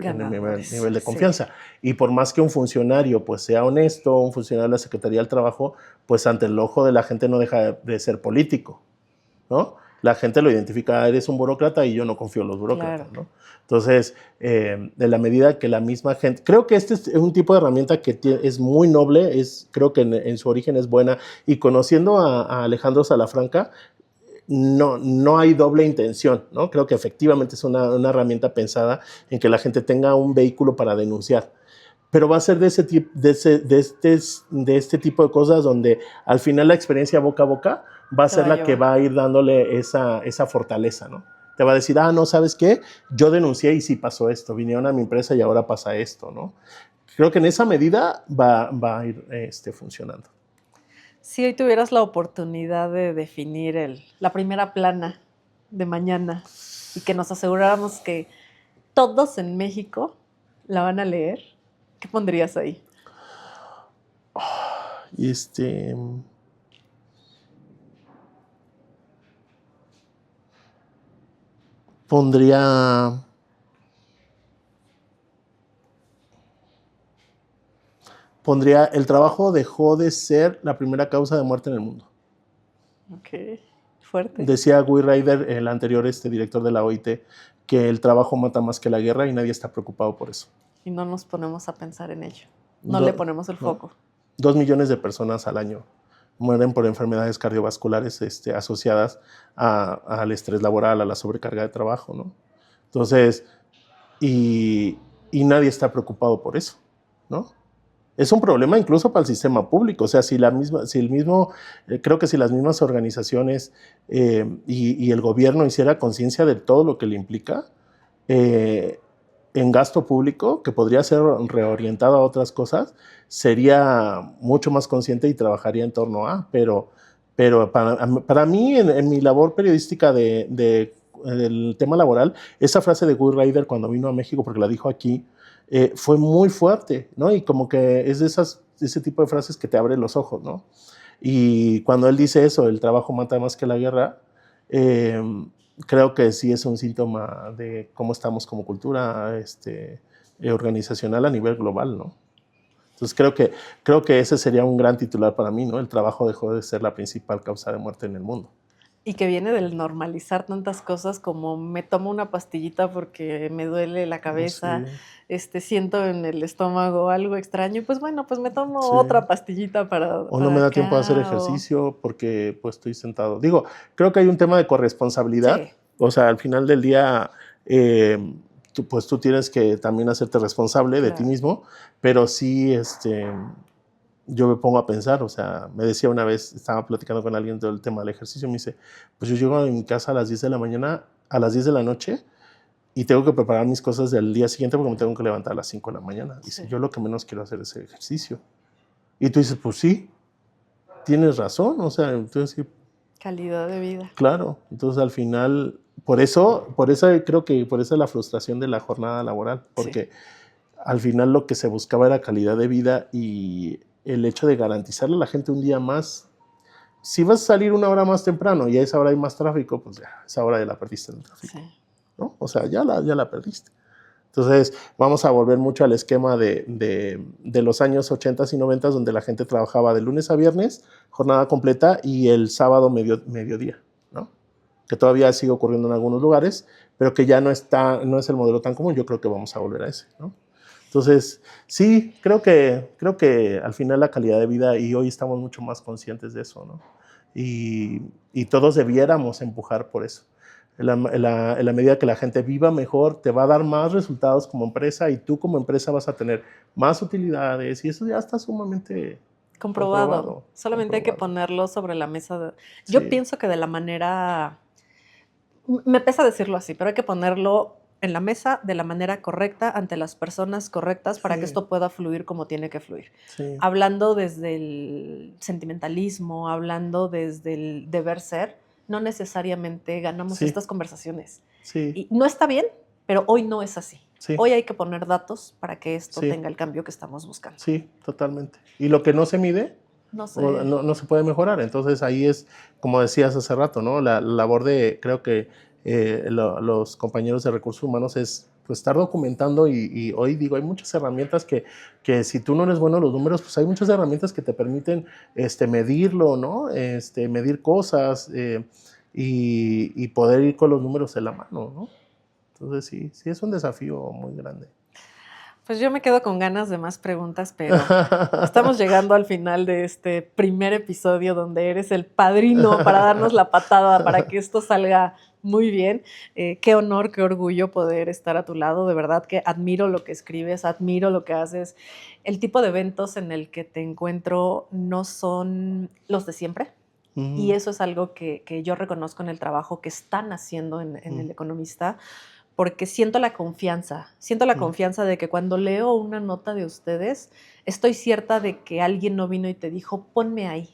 nivel de confianza. Y por más que un funcionario pues sea honesto, un funcionario de la Secretaría del Trabajo, pues ante el ojo de la gente no deja de ser político, ¿no? La gente lo identifica, eres un burócrata y yo no confío en los burócratas, ¿no? Entonces, de la medida que la misma gente... Creo que este es un tipo de herramienta que es muy noble, creo que en su origen es buena, y conociendo a Alejandro Salafranca, no hay doble intención, ¿no? Creo que efectivamente es una herramienta pensada en que la gente tenga un vehículo para denunciar. Pero va a ser de este tipo de cosas donde al final la experiencia boca a boca va a ser la que va a ir dándole esa fortaleza, ¿no? Te va a decir, no, ¿sabes qué? Yo denuncié y sí pasó esto, vinieron a mi empresa y ahora pasa esto, ¿no? Creo que en esa medida va a ir funcionando. Si hoy tuvieras la oportunidad de definir la primera plana de mañana y que nos aseguráramos que todos en México la van a leer, ¿qué pondrías ahí? Pondría, el trabajo dejó de ser la primera causa de muerte en el mundo. Ok, fuerte. Decía Guy Ryder, el anterior director de la OIT, que el trabajo mata más que la guerra y nadie está preocupado por eso. Y no nos ponemos a pensar en ello. No le ponemos el foco. 2 millones de personas al año mueren por enfermedades cardiovasculares asociadas al estrés laboral, a la sobrecarga de trabajo, ¿no? Entonces, y nadie está preocupado por eso, ¿no? Es un problema incluso para el sistema público. O sea, creo que si las mismas organizaciones y el gobierno hiciera conciencia de todo lo que le implica en gasto público, que podría ser reorientado a otras cosas, sería mucho más consciente y trabajaría en torno a. Pero para mí, en mi labor periodística del tema laboral, esa frase de Guy Ryder cuando vino a México, porque la dijo aquí, fue muy fuerte, ¿no? Y como que es de ese tipo de frases que te abren los ojos, ¿no? Y cuando él dice eso, el trabajo mata más que la guerra, creo que sí es un síntoma de cómo estamos como cultura organizacional a nivel global, ¿no? Entonces creo que ese sería un gran titular para mí, ¿no? El trabajo dejó de ser la principal causa de muerte en el mundo. Y que viene del normalizar tantas cosas como me tomo una pastillita porque me duele la cabeza, sí. Siento en el estómago algo extraño, y pues bueno, pues me tomo otra pastillita para O no me da tiempo de hacer ejercicio porque pues estoy sentado. Digo, creo que hay un tema de corresponsabilidad. Sí. O sea, al final del día, tú tienes que también hacerte responsable de ti mismo, pero sí, yo me pongo a pensar, o sea, me decía una vez, estaba platicando con alguien del tema del ejercicio, me dice, pues yo llego a mi casa a las 10 de la mañana, a las 10 de la noche, y tengo que preparar mis cosas del día siguiente porque me tengo que levantar a las 5 de la mañana. Dice, sí. Yo lo que menos quiero hacer es ejercicio. Y tú dices, pues sí, tienes razón, o sea, entonces sí. Calidad de vida. Claro, entonces al final, por eso creo que por eso es la frustración de la jornada laboral, porque sí. Al final lo que se buscaba era calidad de vida y el hecho de garantizarle a la gente un día más. Si vas a salir una hora más temprano y a esa hora hay más tráfico, pues ya, esa hora ya la perdiste en el tráfico. Sí. ¿No? O sea, ya la perdiste. Entonces, vamos a volver mucho al esquema de los años 80 y 90, donde la gente trabajaba de lunes a viernes, jornada completa, y el sábado mediodía, ¿no? Que todavía sigue ocurriendo en algunos lugares, pero que ya no es el modelo tan común. Yo creo que vamos a volver a ese, ¿no? Entonces, sí, creo que al final la calidad de vida, y hoy estamos mucho más conscientes de eso, ¿no? Y todos debiéramos empujar por eso. En la medida que la gente viva mejor, te va a dar más resultados como empresa, y tú como empresa vas a tener más utilidades, y eso ya está sumamente comprobado. Solamente hay que ponerlo sobre la mesa. Yo sí. Pienso que de la manera, me pesa decirlo así, pero hay que ponerlo en la mesa de la manera correcta, ante las personas correctas, para que esto pueda fluir como tiene que fluir. Sí. Hablando desde el sentimentalismo, hablando desde el deber ser, no necesariamente ganamos estas conversaciones. Sí. Y no está bien, pero hoy no es así. Sí. Hoy hay que poner datos para que esto tenga el cambio que estamos buscando. Sí, totalmente. Y lo que no se mide, no se puede mejorar. Entonces ahí es, como decías hace rato, ¿no? La labor de, creo que los compañeros de recursos humanos es pues estar documentando, y hoy digo, hay muchas herramientas que si tú no eres bueno en los números, pues hay muchas herramientas que te permiten medirlo, ¿no? Medir cosas y poder ir con los números de la mano, ¿no? Entonces sí es un desafío muy grande. Pues yo me quedo con ganas de más preguntas, pero estamos llegando al final de este primer episodio donde eres el padrino para darnos la patada para que esto salga muy bien. Qué honor, qué orgullo poder estar a tu lado. De verdad que admiro lo que escribes, admiro lo que haces. El tipo de eventos en el que te encuentro no son los de siempre. Uh-huh. Y eso es algo que yo reconozco en el trabajo que están haciendo en El Economista, porque siento la confianza de que cuando leo una nota de ustedes, estoy cierta de que alguien no vino y te dijo, ponme ahí.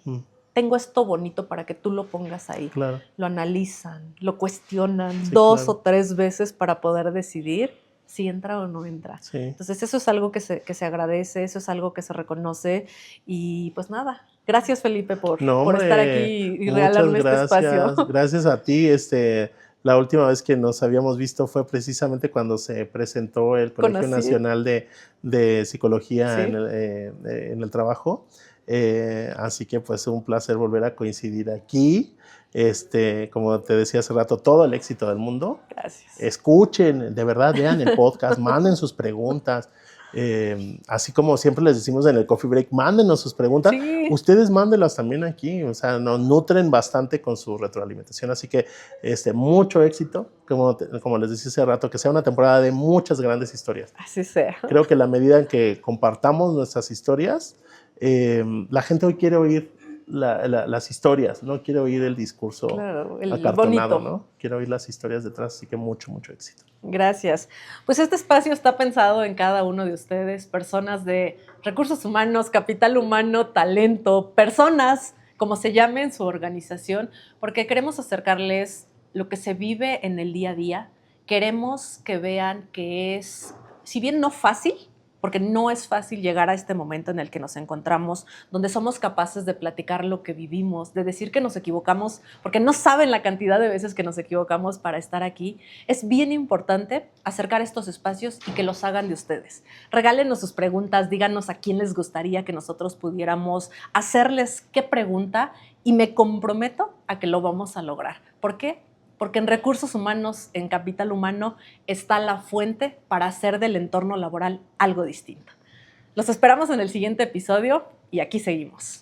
Tengo esto bonito para que tú lo pongas ahí. Claro. Lo analizan, lo cuestionan dos o tres veces para poder decidir si entra o no entra. Sí. Entonces eso es algo que se agradece, eso es algo que se reconoce, y pues nada, gracias Felipe por estar aquí y regalarme este espacio. Gracias a ti. La última vez que nos habíamos visto fue precisamente cuando se presentó el Colegio Nacional de Psicología, ¿sí? en el trabajo. Así que pues un placer volver a coincidir aquí. Como te decía hace rato, todo el éxito del mundo. Gracias. Escuchen, de verdad, vean el podcast, manden sus preguntas. Así como siempre les decimos en el Coffee Break, mándenos sus preguntas. Sí. Ustedes mándenlas también aquí. O sea, nos nutren bastante con su retroalimentación. Así que mucho éxito. Como les decía hace rato, que sea una temporada de muchas grandes historias. Así sea. Creo que la medida en que compartamos nuestras historias, la gente hoy quiere oír las historias, no quiere oír el discurso el acartonado, bonito. ¿no? Quiere oír las historias detrás, así que mucho, mucho éxito. Gracias. Pues este espacio está pensado en cada uno de ustedes, personas de recursos humanos, capital humano, talento, personas, como se llame en su organización, porque queremos acercarles lo que se vive en el día a día. Queremos que vean que es, si bien no fácil, porque no es fácil llegar a este momento en el que nos encontramos, donde somos capaces de platicar lo que vivimos, de decir que nos equivocamos, porque no saben la cantidad de veces que nos equivocamos para estar aquí. Es bien importante acercar estos espacios y que los hagan de ustedes. Regálenos sus preguntas, díganos a quién les gustaría que nosotros pudiéramos hacerles qué pregunta y me comprometo a que lo vamos a lograr. ¿Por qué? Porque en recursos humanos, en capital humano, está la fuente para hacer del entorno laboral algo distinto. Los esperamos en el siguiente episodio y aquí seguimos.